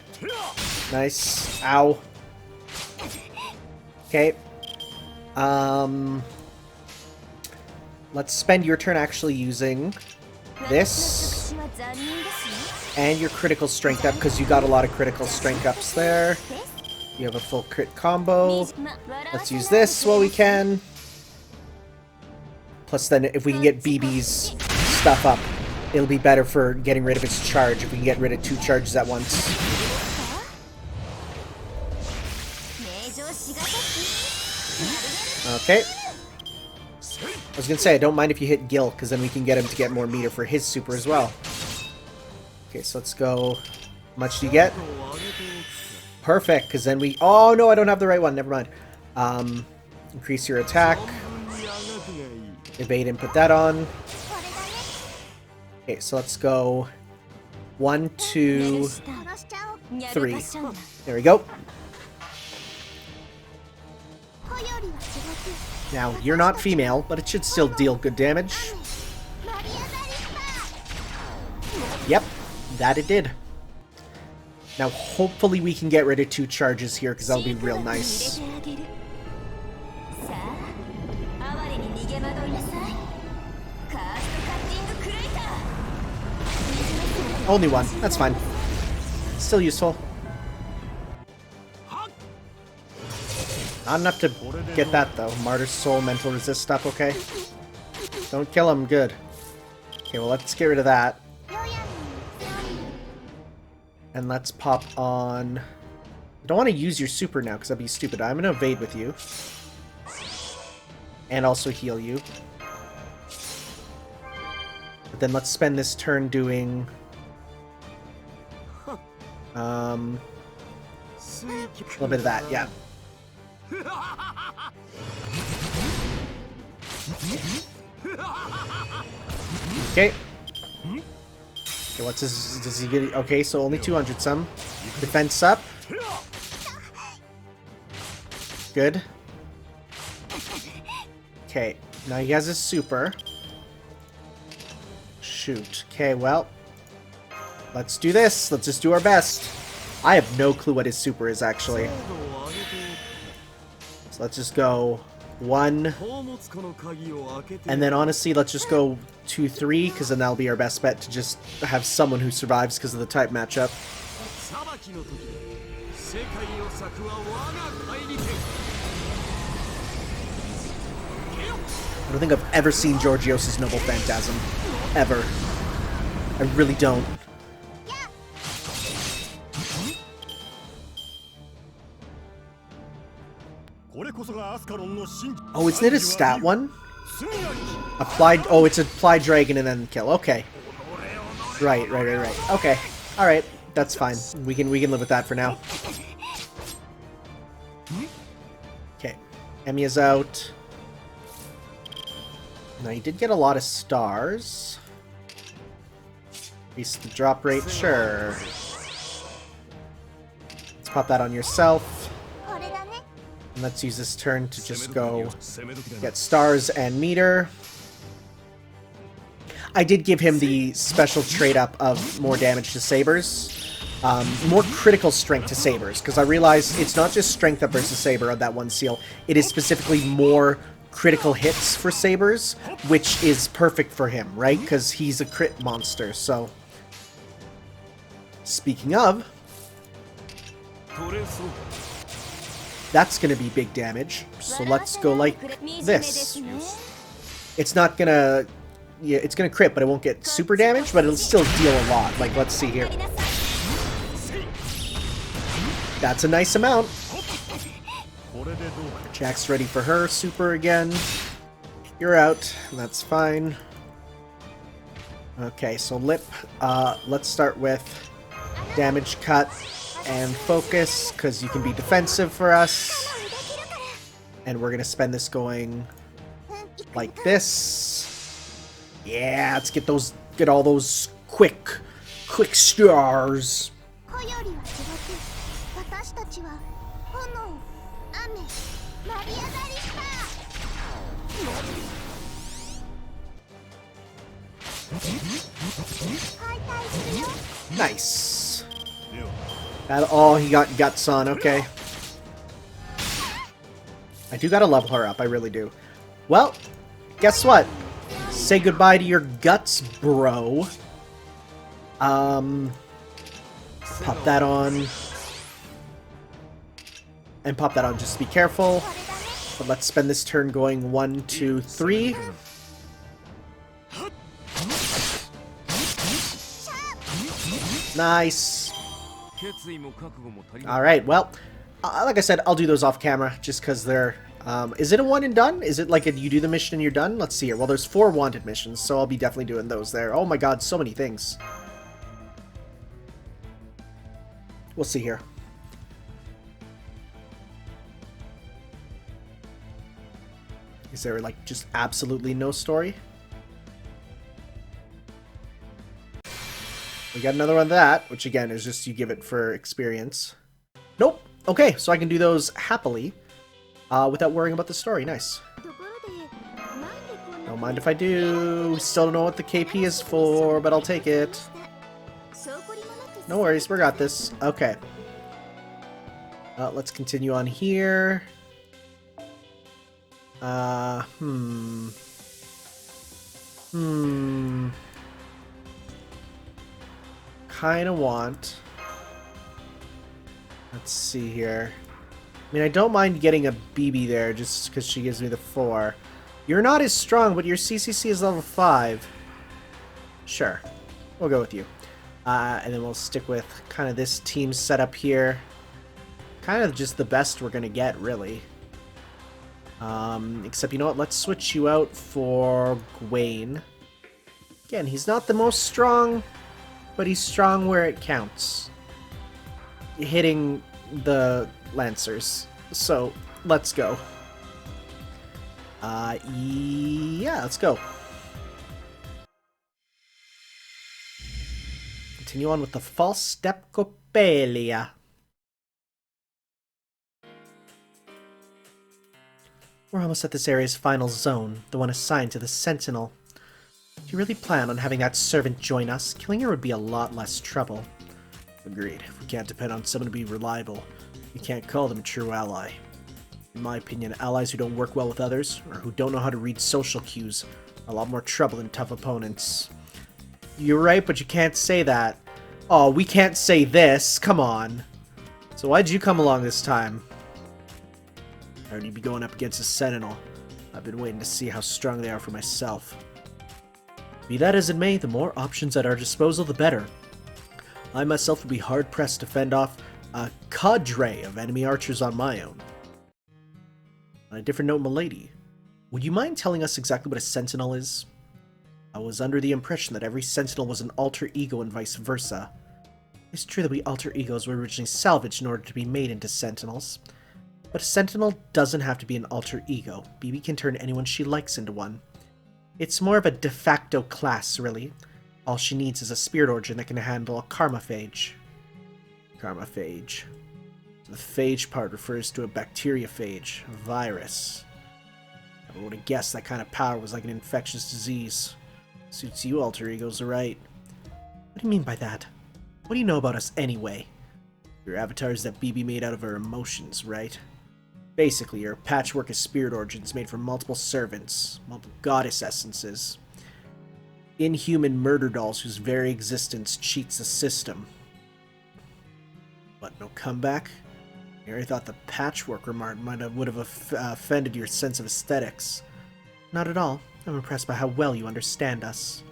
Nice. Ow. let's spend your turn actually using this and your critical strength up, because you got a lot of critical strength ups there. You have a full crit combo. Let's use this while we can. Plus then if we can get BB's stuff up, it'll be better for getting rid of its charge if we can get rid of 2 charges at once. Okay. I was gonna say, I don't mind if you hit Gil, because then we can get him to get more meter for his super as well. Okay, so let's go. How much do you get? Perfect, because then we... Oh, no, I don't have the right one. Never mind. Increase your attack. Evade and put that on. Okay, so let's go 1, 2, 3. There we go. Now, you're not female, but it should still deal good damage. Yep, that it did. Now, hopefully we can get rid of 2 charges here, because that'll be real nice. Only 1. That's fine. Still useful. Not enough to get that, though. Martyr's Soul, Mental Resist stuff, okay? Don't kill him, good. Okay, well, let's get rid of that. And let's pop on... I don't want to use your super now, because that'd be stupid. I'm going to evade with you. And also heal you. But then let's spend this turn doing... a little bit of that, yeah. Okay. Okay, what's his... Does he get... Okay, so only 200 some. Defense up. Good. Okay, now he has his super. Shoot. Okay, well... Let's do this. Let's just do our best. I have no clue what his super is, actually. So let's just go 1. And then, honestly, let's just go 2, 3, because then that'll be our best bet to just have someone who survives because of the type matchup. I don't think I've ever seen Georgios' Noble Phantasm. Ever. I really don't. Oh, isn't it a stat one? Applied... Oh, it's applied dragon and then kill. Okay. Right. Okay. Alright. That's fine. We can live with that for now. Okay. Emiya's out. Now, you did get a lot of stars. Increase the drop rate, sure. Let's pop that on yourself. And let's use this turn to just go get stars and meter. I did give him the special trade-up of more damage to sabers. More critical strength to sabers, because I realized it's not just strength up versus saber on that one seal. It is specifically more critical hits for sabers, which is perfect for him, right? Because he's a crit monster, so... Speaking of... That's going to be big damage, so let's go like this. It's not going to... Yeah, it's going to crit, but it won't get super damage, but it'll still deal a lot. Like, let's see here. That's a nice amount. Jack's ready for her super again. You're out. That's fine. Okay, so Lip. Let's start with damage cut and focus, because you can be defensive for us. And we're going to spend this going like this. Yeah, let's get all those quick stars. Nice. Oh, he got guts on. Okay. I do gotta level her up. I really do. Well, guess what? Say goodbye to your guts, bro. Pop that on. And pop that on, just be careful. But let's spend this turn going 1, 2, 3. Nice. Alright, well, like I said, I'll do those off camera just because they're... is it a one and done? Is it like you do the mission and you're done? Let's see here. Well, there's 4 wanted missions, so I'll be definitely doing those there. Oh my god, so many things. We'll see here. Is there, like, just absolutely no story? We got another one of that, which again is just you give it for experience. Nope. Okay, so I can do those happily without worrying about the story. Nice. Don't mind if I do. Still don't know what the KP is for, but I'll take it. No worries, we got this. Okay. Let's continue on here. Kinda want... Let's see here. I mean, I don't mind getting a BB there just because she gives me the 4. You're not as strong, but your CCC is level 5. Sure. We'll go with you. And then we'll stick with kind of this team setup here. Kind of just the best we're going to get, really. Except, you know what? Let's switch you out for Gwaine. Again, he's not the most strong, but he's strong where it counts. Hitting the Lancers. So, let's go. Yeah, let's go. Continue on with the False Step Coppelia. We're almost at this area's final zone, the one assigned to the Sentinel. Do you really plan on having that servant join us? Killing her would be a lot less trouble. Agreed. If we can't depend on someone to be reliable, we can't call them a true ally. In my opinion, allies who don't work well with others, or who don't know how to read social cues, are a lot more trouble than tough opponents. You're right, but you can't say that. Oh, we can't say this. Come on. So why'd you come along this time? I heard you'd be going up against a Sentinel. I've been waiting to see how strong they are for myself. Be that as it may, the more options at our disposal, the better. I myself would be hard-pressed to fend off a cadre of enemy archers on my own. On a different note, milady, would you mind telling us exactly what a Sentinel is? I was under the impression that every Sentinel was an alter ego and vice versa. It's true that we alter egos were originally salvaged in order to be made into Sentinels. But a Sentinel doesn't have to be an alter ego. BB can turn anyone she likes into one. It's more of a de facto class, really. All she needs is a spirit origin that can handle a karmaphage. Karmaphage. So the phage part refers to a bacteriophage, a virus. I would have guessed that kind of power was like an infectious disease. Suits you, alter egos, are right. What do you mean by that? What do you know about us anyway? Your avatar is that BB made out of her emotions, right? Basically, you're a patchwork of spirit origins made from multiple servants, multiple goddess essences. Inhuman murder dolls whose very existence cheats the system. What, no comeback? I thought the patchwork remark would have offended your sense of aesthetics. Not at all. I'm impressed by how well you understand us.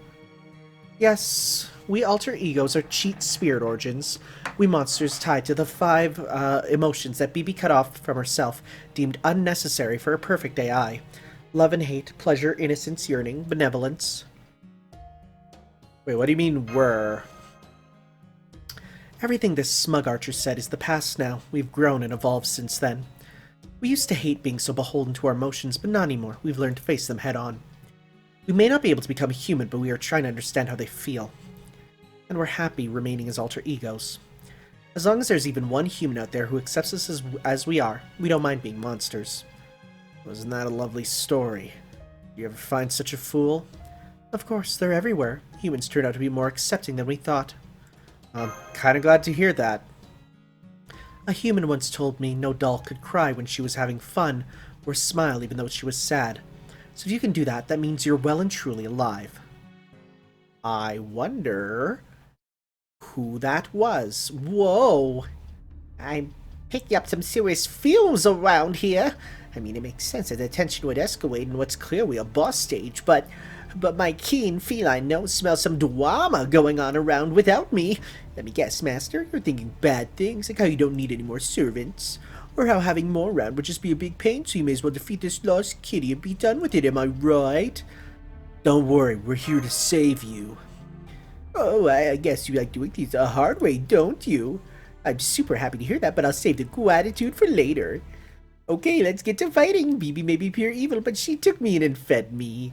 Yes, we alter egos are cheat spirit origins. We monsters tied to the 5 emotions that BB cut off from herself, deemed unnecessary for a perfect AI. Love and hate, pleasure, innocence, yearning, benevolence. Wait, what do you mean, were? Everything this smug archer said is the past now. We've grown and evolved since then. We used to hate being so beholden to our emotions, but not anymore. We've learned to face them head on. We may not be able to become human, but we are trying to understand how they feel. And we're happy remaining as alter egos. As long as there's even one human out there who accepts us as we are, we don't mind being monsters. Wasn't that a lovely story? You ever find such a fool? Of course, they're everywhere. Humans turn out to be more accepting than we thought. I'm kinda glad to hear that. A human once told me no doll could cry when she was having fun, or smile even though she was sad. So if you can do that, that means you're well and truly alive. I wonder who that was. Whoa! I'm picking up some serious fumes around here. I mean, it makes sense that the tension would escalate in what's clearly a boss stage, but my keen feline nose smells some drama going on around without me. Let me guess, Master, you're thinking bad things, like how you don't need any more servants, or how having more around would just be a big pain, so you may as well defeat this lost kitty and be done with it, am I right? Don't worry, we're here to save you. Oh, I guess you like doing things the hard way, don't you? I'm super happy to hear that, but I'll save the gratitude for later. Okay, let's get to fighting. BB may be pure evil, but she took me in and fed me.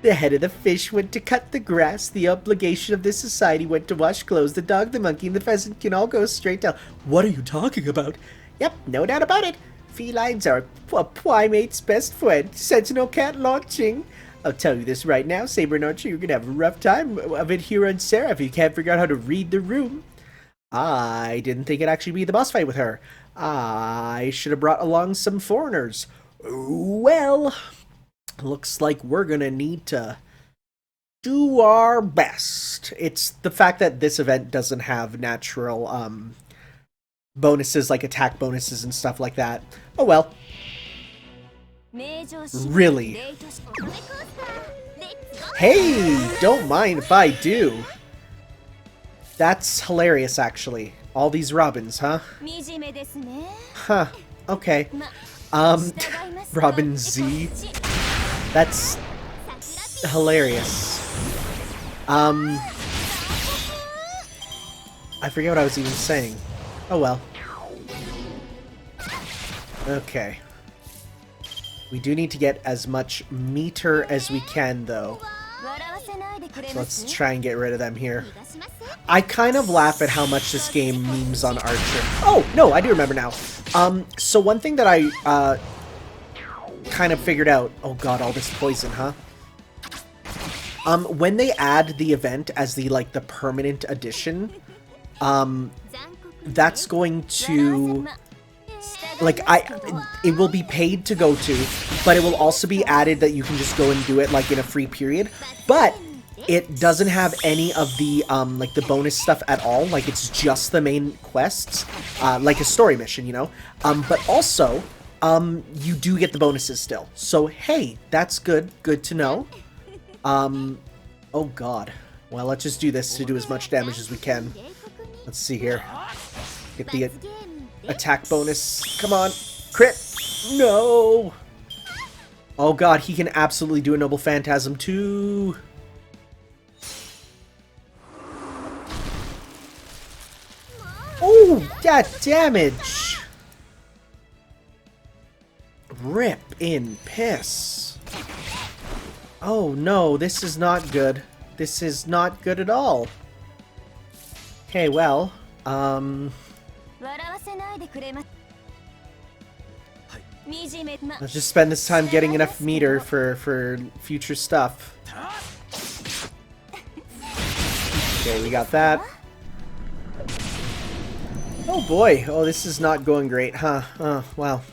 The head of the fish went to cut the grass. The obligation of this society went to wash clothes. The dog, the monkey, and the pheasant can all go straight down. What are you talking about? Yep, no doubt about it. Felines are a primate's best friend. Sentinel cat launching. I'll tell you this right now, Saber and Archer, you're gonna have a rough time of it here on SE.RA if you can't figure out how to read the room. I didn't think it'd actually be the boss fight with her. I should have brought along some foreigners. Well, looks like we're gonna need to do our best. It's the fact that this event doesn't have natural bonuses like attack bonuses and stuff like that. Oh well. Really? Hey, don't mind if I do. That's hilarious, actually. All these robins, huh? Huh, okay. Robin Z. That's hilarious. I forget what I was even saying. Oh well. Okay. We do need to get as much meter as we can, though. So let's try and get rid of them here. I kind of laugh at how much this game memes on Archer. Oh, no, I do remember now. So one thing that I, kind of figured out... Oh god, all this poison, huh? When they add the event as the, like, the permanent addition, that's going to... Like, it will be paid to go to, but it will also be added that you can just go and do it, like, in a free period. But it doesn't have any of the, like, the bonus stuff at all. Like, it's just the main quests, like a story mission, you know? But also, you do get the bonuses still. So, hey, that's good. Good to know. Oh, God. Well, let's just do this to do as much damage as we can. Let's see here. Get the attack bonus. Come on. Crit. No. Oh, God. He can absolutely do a Noble Phantasm, too. Oh, that damage. Rip in piss. Oh, no. This is not good. This is not good at all. Okay, well, let's just spend this time getting enough meter for future stuff. Okay, we got that. Oh boy, oh this is not going great, huh? Well,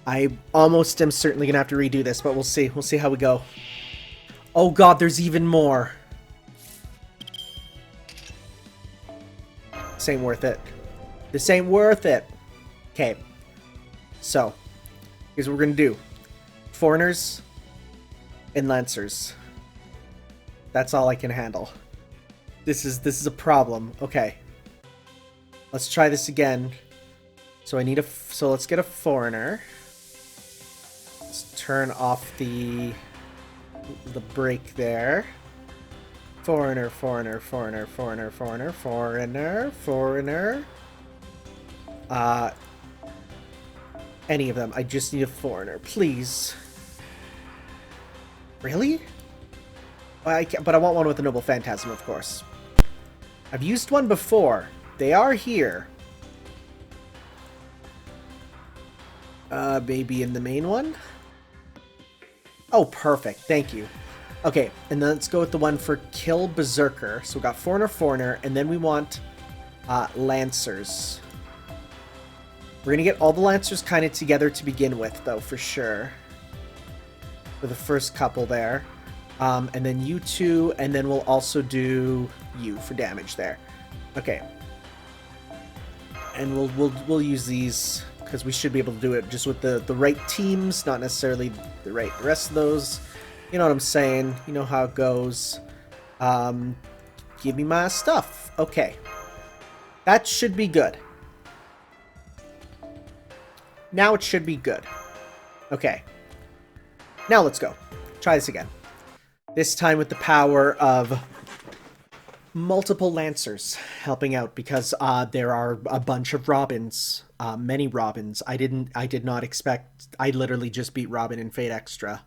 I almost am certainly gonna have to redo this, but we'll see. We'll see how we go. Oh god, there's even more. This ain't worth it. This ain't worth it. Okay. So, here's what we're gonna do. Foreigners and Lancers. That's all I can handle. This is a problem. Okay. Let's try this again. So I need so let's get a foreigner. Let's turn off the break there. Foreigner, foreigner, foreigner, foreigner, foreigner, foreigner, foreigner. Any of them. I just need a foreigner, please. Really? But I want one with a Noble Phantasm, of course. I've used one before. They are here. Maybe in the main one? Oh, perfect. Thank you. Okay, and then let's go with the one for Kill Berserker. So we got Foreigner, Foreigner, and then we want Lancers. We're gonna get all the Lancers kind of together to begin with, though, for sure. for the first couple there. And then you two, and then we'll also do you for damage there. Okay. And we'll use these because we should be able to do it just with the right teams, not necessarily the rest of those. You know what I'm saying? You know how it goes. Give me my stuff. Okay. That should be good. Now it should be good. Okay. Now let's go. Try this again. This time with the power of multiple Lancers helping out because there are a bunch of Robins. Many Robins. I did not expect. I literally just beat Robin in Fate Extra.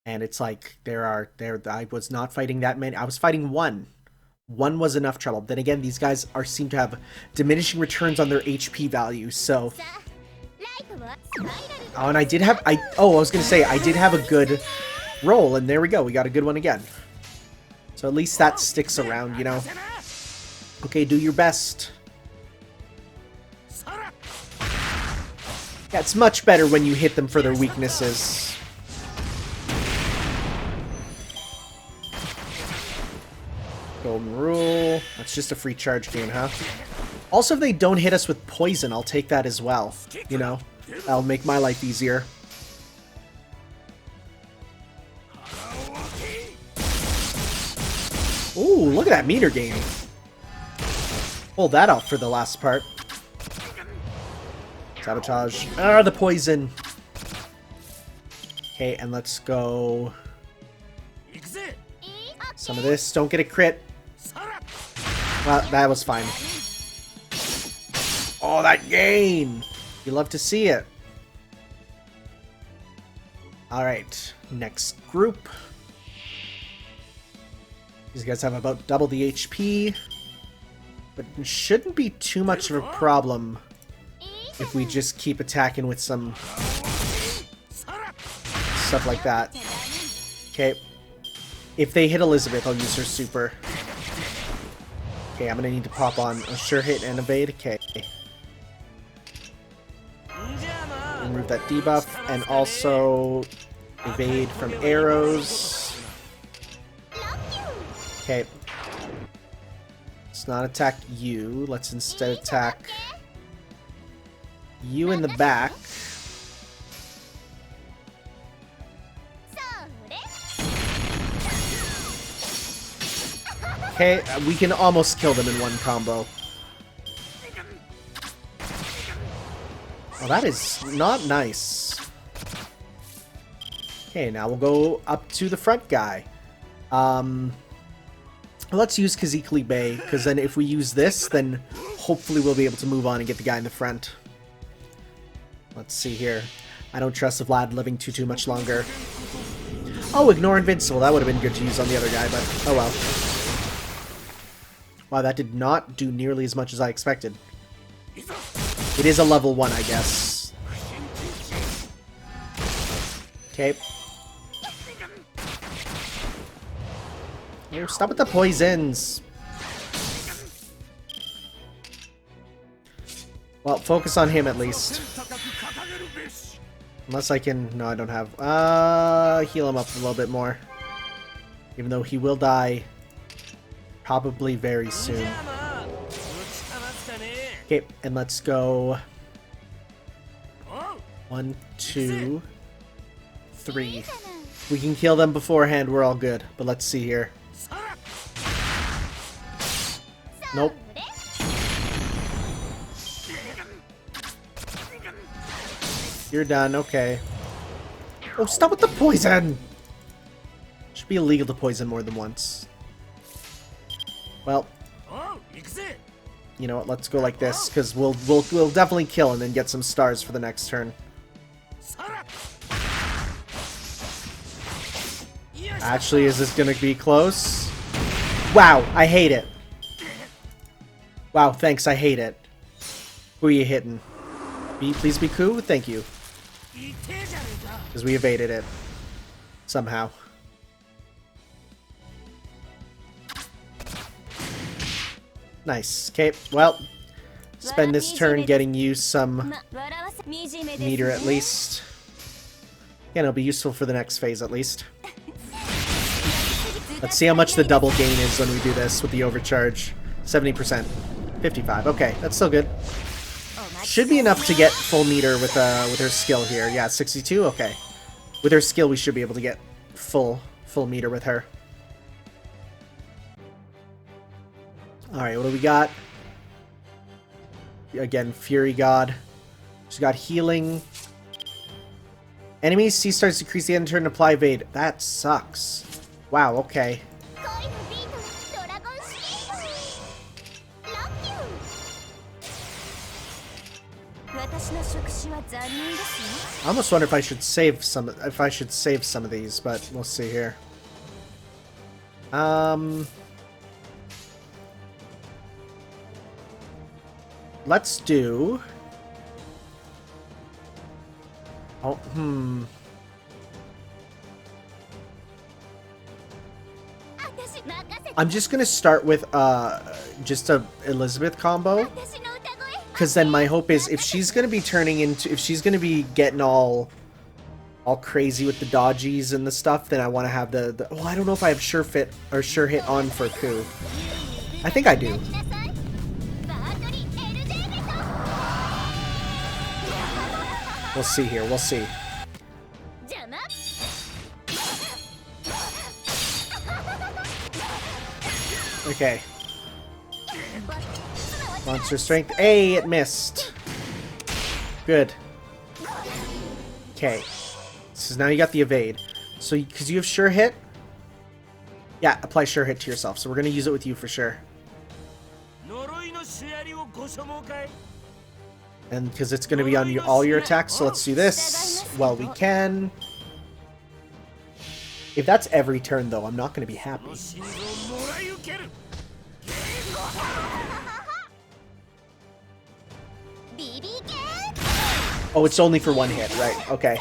And it's like I was not fighting that many. I was fighting one. One was enough trouble. Then again, these guys seem to have diminishing returns on their HP value, so. Oh, and I did have I was gonna say I did have a good roll, and there we go. We got a good one again. So at least that sticks around, you know. Okay, do your best. Yeah, it's much better when you hit them for their weaknesses. Golden Rule. That's just a free charge game, huh? Also, if they don't hit us with poison, I'll take that as well. You know, that'll make my life easier. Ooh, look at that meter gain. Hold that off for the last part. Sabotage. Ah, the poison. Okay, and let's go. Some of this. Don't get a crit. Well, that was fine. Oh, that gain! You love to see it. Alright, next group. These guys have about double the HP. But it shouldn't be too much of a problem if we just keep attacking with some stuff like that. Okay. If they hit Elizabeth, I'll use her super. Okay, I'm gonna need to pop on a sure hit and evade. Okay. Remove that debuff, and also evade from arrows. Okay. Let's not attack you. Let's instead attack you in the back. Okay, we can almost kill them in one combo. Oh, that is not nice. Okay, now we'll go up to the front guy. Let's use Kazikli Bay, because then if we use this, then hopefully we'll be able to move on and get the guy in the front. Let's see here. I don't trust the Vlad living too much longer. Oh, ignore Invincible. That would have been good to use on the other guy, but oh well. Wow, that did not do nearly as much as I expected. It is a level 1, I guess. Okay. Oh, stop with the poisons. Well, focus on him at least. Unless I can... No, I don't have... heal him up a little bit more. Even though he will die probably very soon. Okay, and let's go... 1, 2, 3. We can kill them beforehand, we're all good. But let's see here. Nope. You're done, okay. Oh, stop with the poison! Should be illegal to poison more than once. Well, you know what, let's go like this, because we'll definitely kill and then get some stars for the next turn. Actually, is this gonna be close? Wow, I hate it. Wow, thanks, I hate it. Who are you hitting? Please be cool? Thank you. Because we evaded it. Somehow. Nice. Okay, well, spend this turn getting you some meter at least. Yeah, it'll be useful for the next phase at least. Let's see how much the double gain is when we do this with the overcharge. 70%. 55. Okay, that's still good. Should be enough to get full meter with her skill here. Yeah, 62. Okay, with her skill, we should be able to get full meter with her. All right, what do we got? Again, Fury God. She's got healing. Enemies C starts to decrease the end turn and apply evade. That sucks. Wow. Okay. I almost wonder if I should save some. If I should save some of these, but we'll see here. Let's do. Oh, I'm just gonna start with just a Elizabeth combo. Because then my hope is if she's going to be turning into... If she's going to be getting all crazy with the dodgies and the stuff, then I want to have the... Oh, I don't know if I have sure fit or sure hit on for Ku. I think I do. We'll see here. We'll see. Okay. Monster strength. Hey, it missed. Good. Okay. So now you got the evade. So, because you have sure hit? Yeah, apply sure hit to yourself. So we're going to use it with you for sure. And because it's going to be on all your attacks, so let's do this. Well, we can. If that's every turn, though, I'm not going to be happy. Oh, it's only for one hit, right? Okay.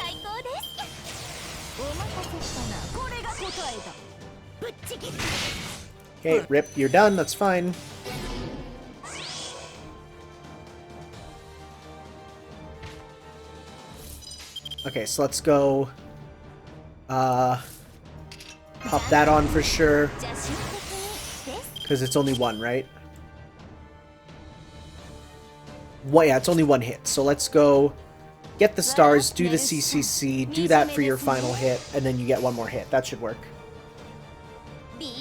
Okay, Rip, you're done. That's fine. Okay, so let's go. Pop that on for sure. Because it's only one, right? Well, yeah, it's only one hit. So let's go get the stars, do the CCC, do that for your final hit, and then you get one more hit. That should work. You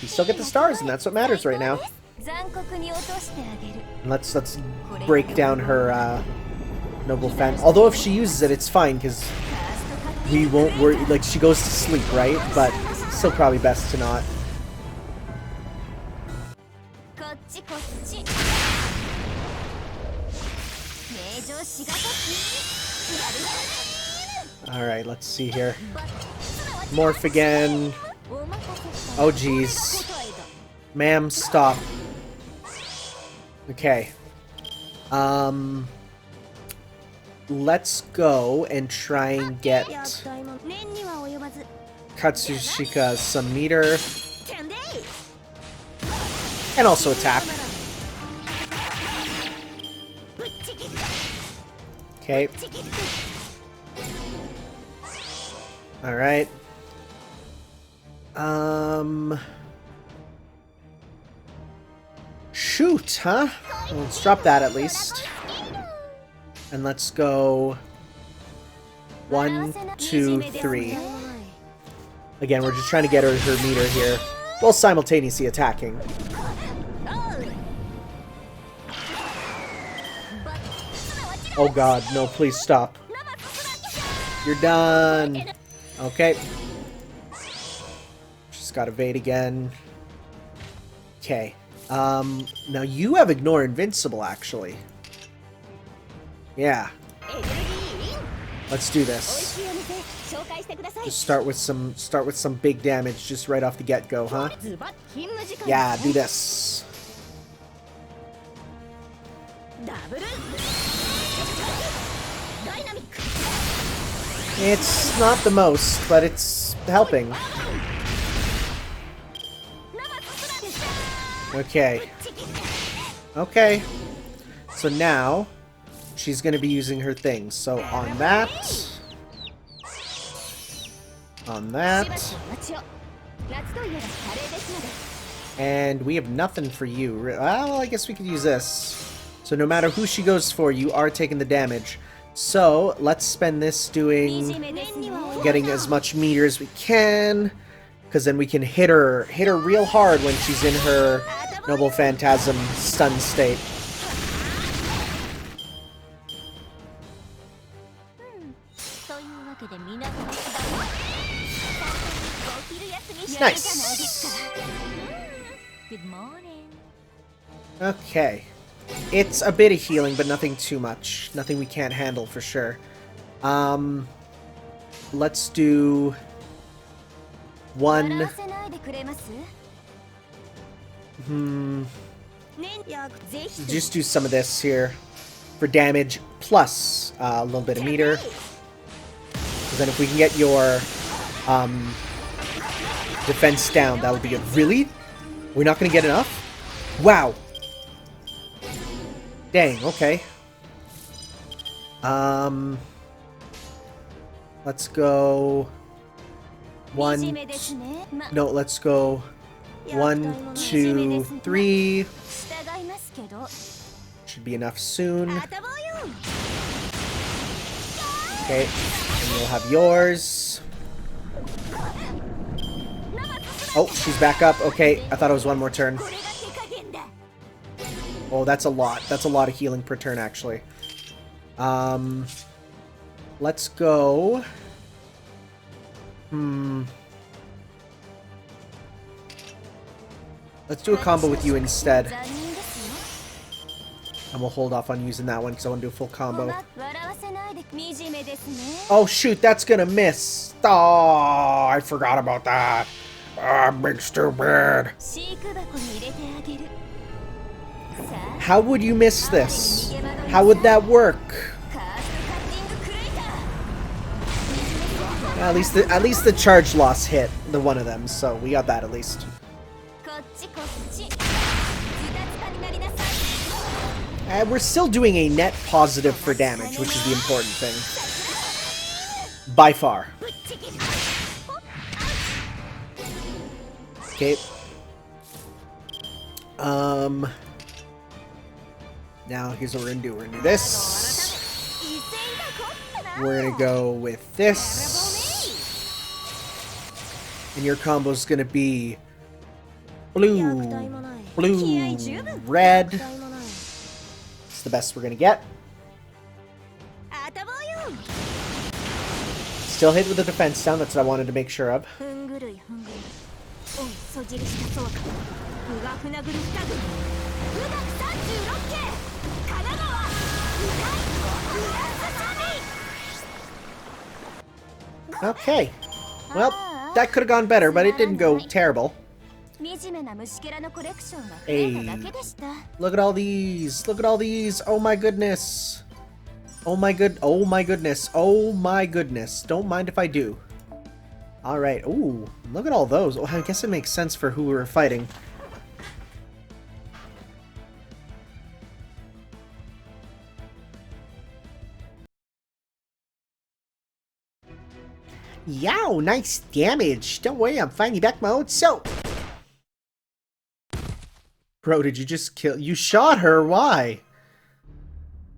still get the stars, and that's what matters right now. And let's break down her Noble Fan. Although if she uses it, it's fine, because we won't worry. Like, she goes to sleep, right? But still probably best to not. Alright, let's see here. Morph again. Oh, jeez. Ma'am, stop. Okay. Let's go and try and get Katsushika some meter. And also attack. Okay. Alright. Shoot, huh? Well, let's drop that at least. And let's go 1, 2, 3. Again, we're just trying to get her meter here while simultaneously attacking. Oh god, no, please stop. You're done. Okay. Just gotta evade again. Okay. Now you have Ignore Invincible, actually. Yeah. Let's do this. Just start with some big damage just right off the get-go, huh? Yeah, do this. It's not the most, but it's helping. Okay. Okay. So now, she's going to be using her things. So on that. On that. And we have nothing for you. Well, I guess we could use this. So no matter who she goes for, you are taking the damage. So let's spend this doing... getting as much meteor as we can. Because then we can hit her real hard when she's in her Noble Phantasm stun state. Nice. Good morning. Okay. It's a bit of healing, but nothing too much. Nothing we can't handle for sure. Let's do one. Just do some of this here for damage plus a little bit of meter. Because then if we can get your defense down, that would be good. Really? We're not going to get enough? Wow. Dang, okay. Let's go... No, let's go... 1, 2, 3. Should be enough soon. Okay, and you'll have yours. Oh, she's back up. Okay, I thought it was one more turn. Oh, that's a lot. That's a lot of healing per turn, actually. Let's go... Let's do a combo with you instead. And we'll hold off on using that one because I want to do a full combo. Oh shoot, that's gonna miss. Oh, I forgot about that. Ah, big stupid. How would you miss this? How would that work? At least the charge loss hit the one of them, so we got that at least. And we're still doing a net positive for damage, which is the important thing. By far. Okay. Now here's what we're gonna do. We're gonna do this. We're gonna go with this. And your combo's gonna be blue, blue, red. It's the best we're gonna get. Still hit with the defense down, that's what I wanted to make sure of. Okay. Well, that could have gone better, but it didn't go terrible. Hey, look at all these. Look at all these. Oh my goodness. Oh my goodness. Oh my goodness. Don't mind if I do. Alright. Ooh, look at all those. Oh, I guess it makes sense for who we were fighting. Yow, nice damage. Don't worry, I'm finding back my old soap. Bro, did you just kill... You shot her, why?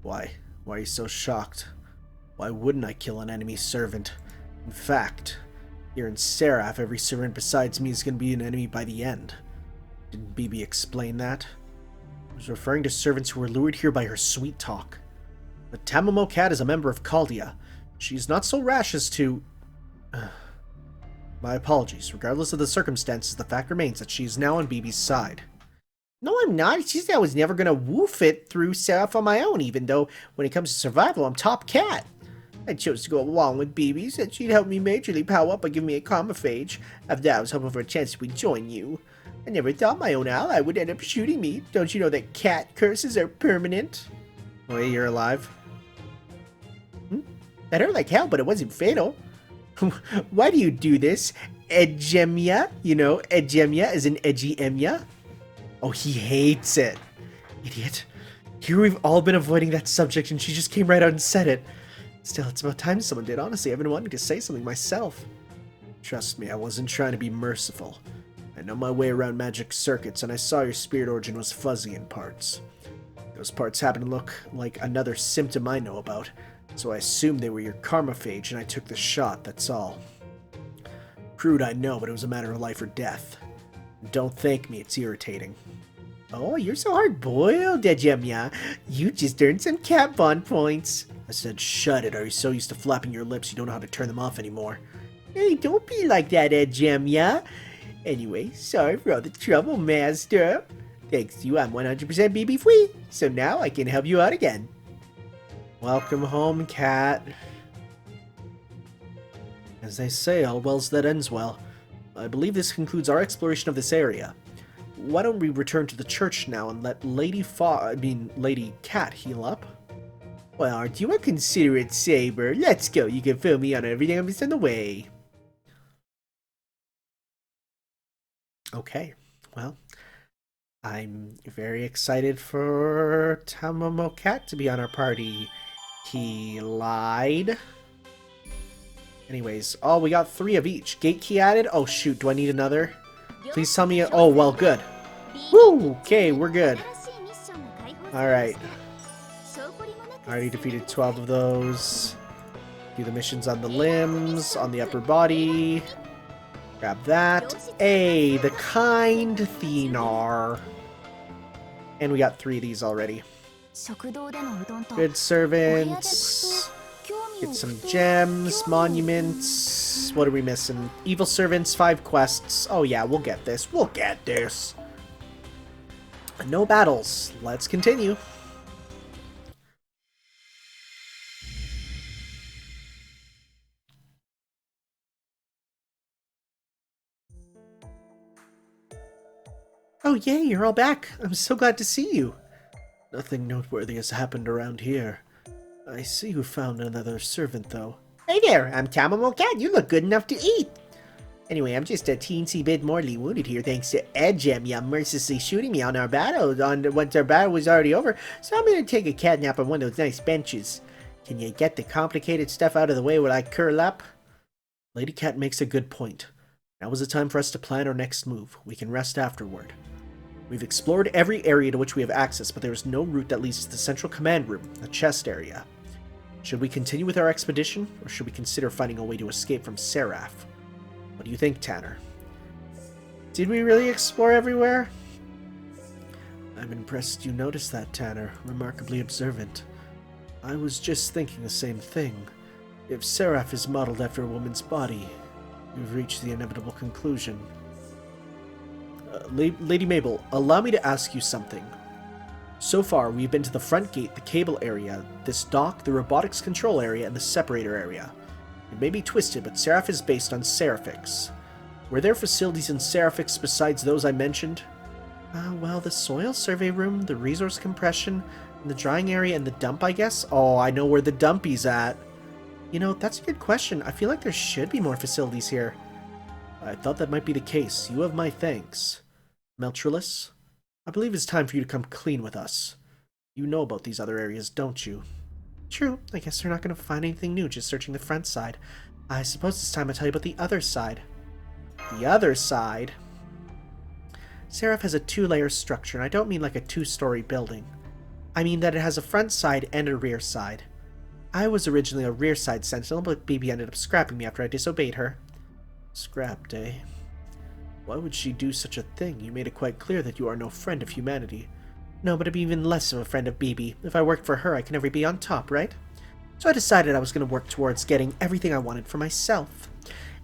Why? Why are you so shocked? Why wouldn't I kill an enemy servant? In fact, here in SE.RA.PH, every servant besides me is going to be an enemy by the end. Didn't BB explain that? I was referring to servants who were lured here by her sweet talk. But Tamamo Cat is a member of Chaldea. She's not so rash as to... My apologies. Regardless of the circumstances, the fact remains that she is now on BB's side. No, I'm not. She said I was never going to woof it through SE.RA.PH on my own, even though when it comes to survival, I'm top cat. I chose to go along with BB, said she'd help me majorly power up by giving me a karmophage. After that, I was hoping for a chance to join you. I never thought my own ally would end up shooting me. Don't you know that cat curses are permanent? Wait, you're alive? That hurt like hell, but it wasn't fatal. Why do you do this? Edgemiya? You know, Edgemiya is an Edgemiya. Oh, he hates it. Idiot. Here we've all been avoiding that subject and she just came right out and said it. Still, it's about time someone did. Honestly, I've been wanting to say something myself. Trust me, I wasn't trying to be merciful. I know my way around magic circuits, and I saw your spirit origin was fuzzy in parts. Those parts happen to look like another symptom I know about, so I assumed they were your karma phage, and I took the shot, that's all. Crude, I know, but it was a matter of life or death. Don't thank me, it's irritating. Oh, you're so hard-boiled, Edgemiya. You just earned some cat bond points. I said, shut it. Are you so used to flapping your lips you don't know how to turn them off anymore? Hey, don't be like that, Edgemiya. Anyway, sorry for all the trouble, Master. Thanks to you, I'm 100% BB free, so now I can help you out again. Welcome home, cat. As they say, all wells that ends well. I believe this concludes our exploration of this area. Why don't we return to the church now and let Lady Cat heal up? Well, aren't you a considerate saber? Let's go. You can fill me on everything I'm on the way. Okay, well, I'm very excited for Tiopmaniac to be on our party. He lied. Anyways, oh, we got 3 of each. Gate key added? Oh, shoot, do I need another? Please tell me... Oh, well, good. Woo! Okay, we're good. Alright. Already defeated 12 of those. Do the missions on the limbs, on the upper body. Grab that. Hey, the kind Thenar. And we got 3 of these already. Good servants. Get some gems, monuments. What are we missing? Evil servants, 5 quests. Oh yeah, we'll get this. We'll get this. No battles. Let's continue. Oh yay, you're all back. I'm so glad to see you. Nothing noteworthy has happened around here. I see you found another servant, though. Hey there, I'm Tiopmaniac. You look good enough to eat. Anyway, I'm just a teensy bit mortally wounded here thanks to Edgemiya mercilessly shooting me on our battle once our battle was already over, so I'm gonna take a cat nap on one of those nice benches. Can you get the complicated stuff out of the way while I curl up? Lady Cat makes a good point. Now is the time for us to plan our next move. We can rest afterward. We've explored every area to which we have access, but there is no route that leads to the central command room, the chest area. Should we continue with our expedition, or should we consider finding a way to escape from SE.RA.PH? What do you think, Tanner? Did we really explore everywhere? I'm impressed you noticed that, Tanner. Remarkably observant. I was just thinking the same thing. If SE.RA.PH is modeled after a woman's body, we've reached the inevitable conclusion. Lady Mabel, allow me to ask you something. So far, we've been to the front gate, the cable area, this dock, the robotics control area, and the separator area. It may be twisted, but SE.RA.PH is based on Seraphix. Were there facilities in Seraphix besides those I mentioned? Well, the soil survey room, the resource compression, and the drying area, and the dump, I guess? Oh, I know where the dumpy's at. You know, that's a good question. I feel like there should be more facilities here. I thought that might be the case. You have my thanks. Meltrilus, I believe it's time for you to come clean with us. You know about these other areas, don't you? True. I guess they're not going to find anything new just searching the front side. I suppose it's time I tell you about the other side. The other side? SE.RA.PH has a 2-layer structure, and I don't mean like a 2-story building. I mean that it has a front side and a rear side. I was originally a rear side sentinel, but BB ended up scrapping me after I disobeyed her. Scrapped, eh? Why would she do such a thing? You made it quite clear that you are no friend of humanity. No, but I'd be even less of a friend of BB. If I worked for her, I could never be on top, right? So I decided I was going to work towards getting everything I wanted for myself.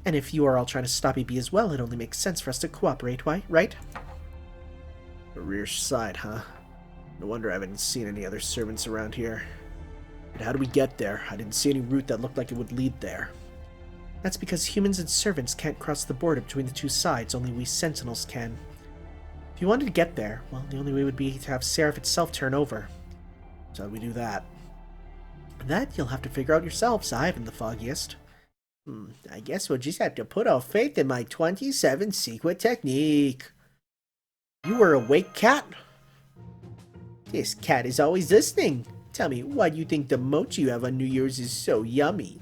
And if you are all trying to stop BB as well, it only makes sense for us to cooperate, right? The rear side, huh? No wonder I haven't seen any other servants around here. But how do we get there? I didn't see any route that looked like it would lead there. That's because humans and servants can't cross the border between the 2 sides, only we sentinels can. If you wanted to get there, well, the only way would be to have SE.RA.PH itself turn over. So how do we do that? That you'll have to figure out yourselves. I haven't the foggiest. I guess we'll just have to put our faith in my 27 secret technique. You were awake, cat? This cat is always listening. Tell me, why do you think the mochi you have on New Year's is so yummy?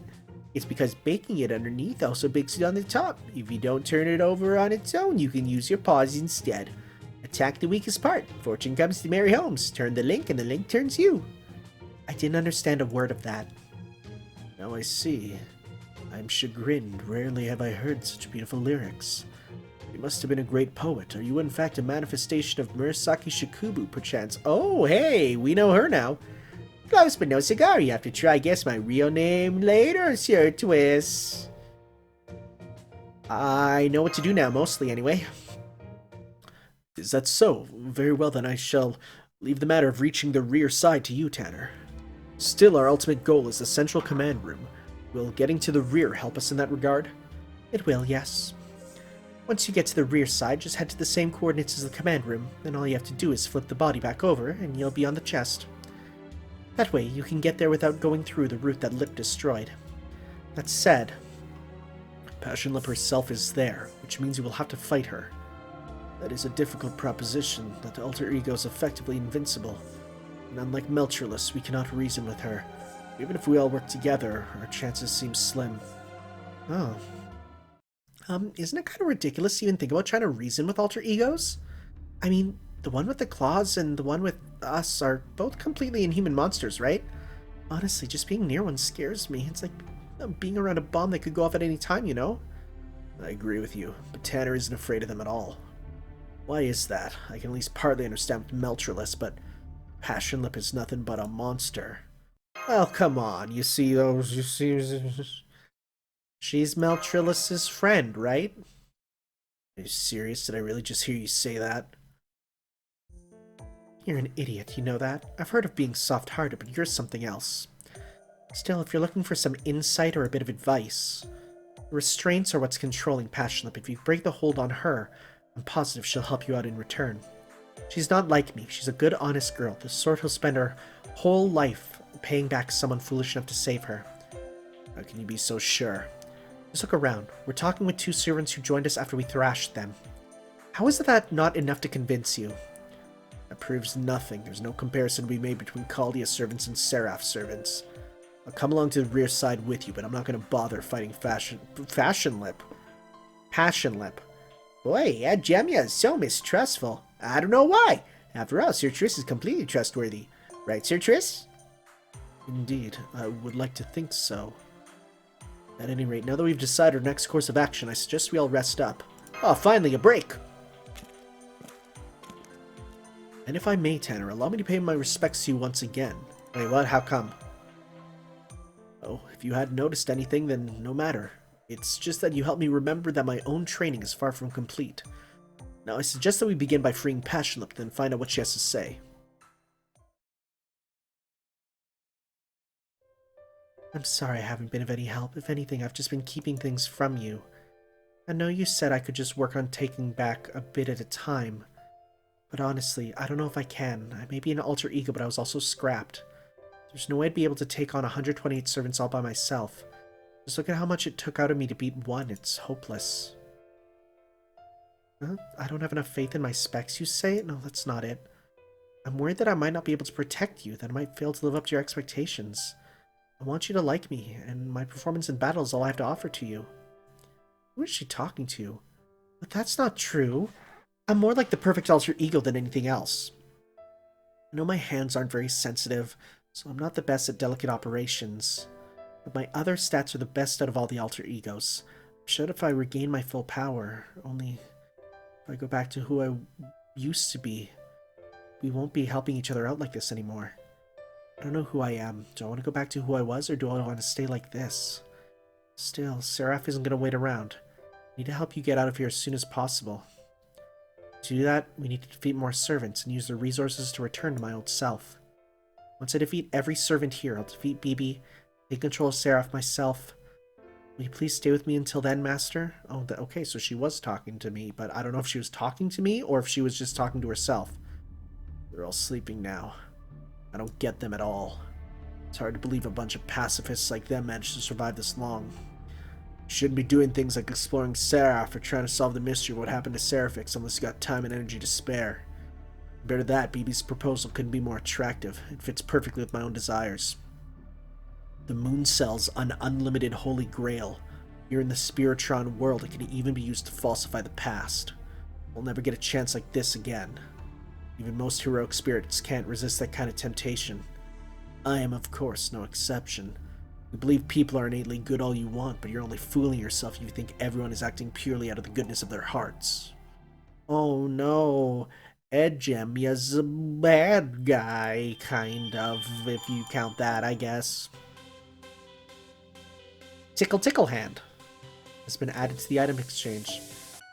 It's because baking it underneath also bakes it on the top. If you don't turn it over on its own, you can use your paws instead. Attack the weakest part. Fortune comes to merry homes. Turn the link and the link turns you. I didn't understand a word of that. Now I see. I'm chagrined. Rarely have I heard such beautiful lyrics. You must have been a great poet. Are you in fact a manifestation of Murasaki Shikubu, perchance? Oh, hey, we know her now. Close but no cigar. You have to try guess my real name later, Sir Twist. I know what to do now, mostly anyway. Is that so? Very well then, I shall leave the matter of reaching the rear side to you, Tanner. Still, our ultimate goal is the central command room. Will getting to the rear help us in that regard? It will, yes. Once you get to the rear side, just head to the same coordinates as the command room, then all you have to do is flip the body back over, and you'll be on the chest. That way, you can get there without going through the route that Lip destroyed. That said, Passion Lip herself is there, which means you will have to fight her. That is a difficult proposition, that alter ego is effectively invincible, and unlike Melchorless, we cannot reason with her. Even if we all work together, our chances seem slim. Oh. Isn't it kind of ridiculous to even think about trying to reason with alter egos? I mean, the one with the claws and the one with us are both completely inhuman monsters, right? Honestly, just being near one scares me. It's like being around a bomb that could go off at any time, you know? I agree with you, but Tanner isn't afraid of them at all. Why is that? I can at least partly understand Melchorless, but Passion Lip is nothing but a monster. Well, come on, you see those, She's Melchorless's friend, right? Are you serious? Did I really just hear you say that? You're an idiot, you know that? I've heard of being soft-hearted, but you're something else. Still, if you're looking for some insight or a bit of advice, restraints are what's controlling Passion Lip. If you break the hold on her, I'm positive she'll help you out in return. She's not like me. She's a good, honest girl, the sort who'll spend her whole life paying back someone foolish enough to save her. How can you be so sure? Just look around. We're talking with two servants who joined us after we thrashed them. How is that not enough to convince you? That proves nothing. There's no comparison to be made between Chaldea servants and Seraph servants. I'll come along to the rear side with you, but I'm not going to bother fighting Passion Lip. Boy, Edgemiya is so mistrustful. I don't know why. After all, Sir Triss is completely trustworthy. Right, Sir Triss? Indeed, I would like to think so. At any rate, now that we've decided our next course of action, I suggest we all rest up. Oh, finally, a break! And if I may, Tanner, allow me to pay my respects to you once again. Wait, what? How come? Oh, if you hadn't noticed anything, then no matter. It's just that you helped me remember that my own training is far from complete. Now, I suggest that we begin by freeing Passion Lip, then find out what she has to say. I'm sorry I haven't been of any help. If anything, I've just been keeping things from you. I know you said I could just work on taking back a bit at a time. But honestly, I don't know if I can. I may be an alter ego, but I was also scrapped. There's no way I'd be able to take on 128 servants all by myself. Just look at how much it took out of me to beat one. It's hopeless. Huh? I don't have enough faith in my specs, you say? No, that's not it. I'm worried that I might not be able to protect you, that I might fail to live up to your expectations. I want you to like me, and my performance in battle is all I have to offer to you. Who is she talking to? But that's not true. I'm more like the perfect alter ego than anything else. I know my hands aren't very sensitive, so I'm not the best at delicate operations. But my other stats are the best out of all the alter egos. I'm sure if I regain my full power, only if I go back to who I used to be, we won't be helping each other out like this anymore. I don't know who I am. Do I want to go back to who I was, or do I want to stay like this? Still, Seraph isn't going to wait around. I need to help you get out of here as soon as possible. To do that, we need to defeat more servants and use their resources to return to my old self. Once I defeat every servant here, I'll defeat BB, take control of Seraph myself. Will you please stay with me until then, Master? Oh, okay, so she was talking to me, but I don't know if she was talking to me or if she was just talking to herself. They're all sleeping now. I don't get them at all. It's hard to believe a bunch of pacifists like them managed to survive this long. You shouldn't be doing things like exploring Seraph or trying to solve the mystery of what happened to Seraphix unless you got time and energy to spare. Better that, BB's proposal couldn't be more attractive. It fits perfectly with my own desires. The moon cell's an unlimited holy grail. Here in the Spiritron world, it can even be used to falsify the past. We'll never get a chance like this again. Even most heroic spirits can't resist that kind of temptation. I am, of course, no exception. You believe people are innately good all you want, but you're only fooling yourself if you think everyone is acting purely out of the goodness of their hearts. Oh no, Edgemiya's a bad guy, kind of, if you count that, I guess. Tickle Tickle Hand has been added to the item exchange.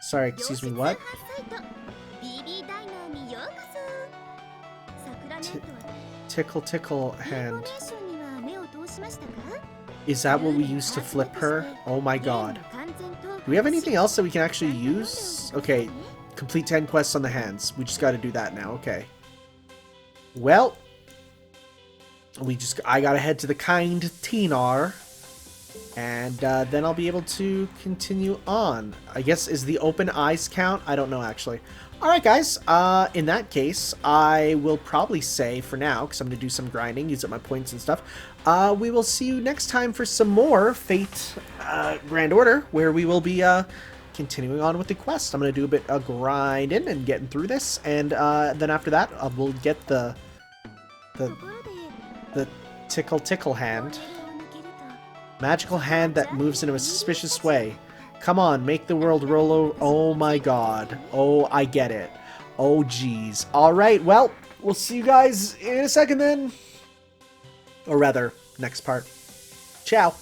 Sorry, excuse me, what? Tickle Tickle Hand. Is that what we used to flip her? Oh my god. Do we have anything else that we can actually use? Okay, complete 10 quests on the hands. We just gotta do that now, okay. Well, I gotta head to the kind Tinar. And then I'll be able to continue on. I guess, is the open eyes count? I don't know, actually. Alright, guys. In that case, I will probably say for now, because I'm going to do some grinding, use up my points and stuff, we will see you next time for some more Fate Grand Order, where we will be continuing on with the quest. I'm going to do a bit of grinding and getting through this, and then after that, we'll get the Tickle Tickle Hand. Magical hand that moves in a suspicious way. Come on, make the world roll over. Oh my god. Oh, I get it. Oh, geez. Alright, well, we'll see you guys in a second then. Or rather, next part. Ciao.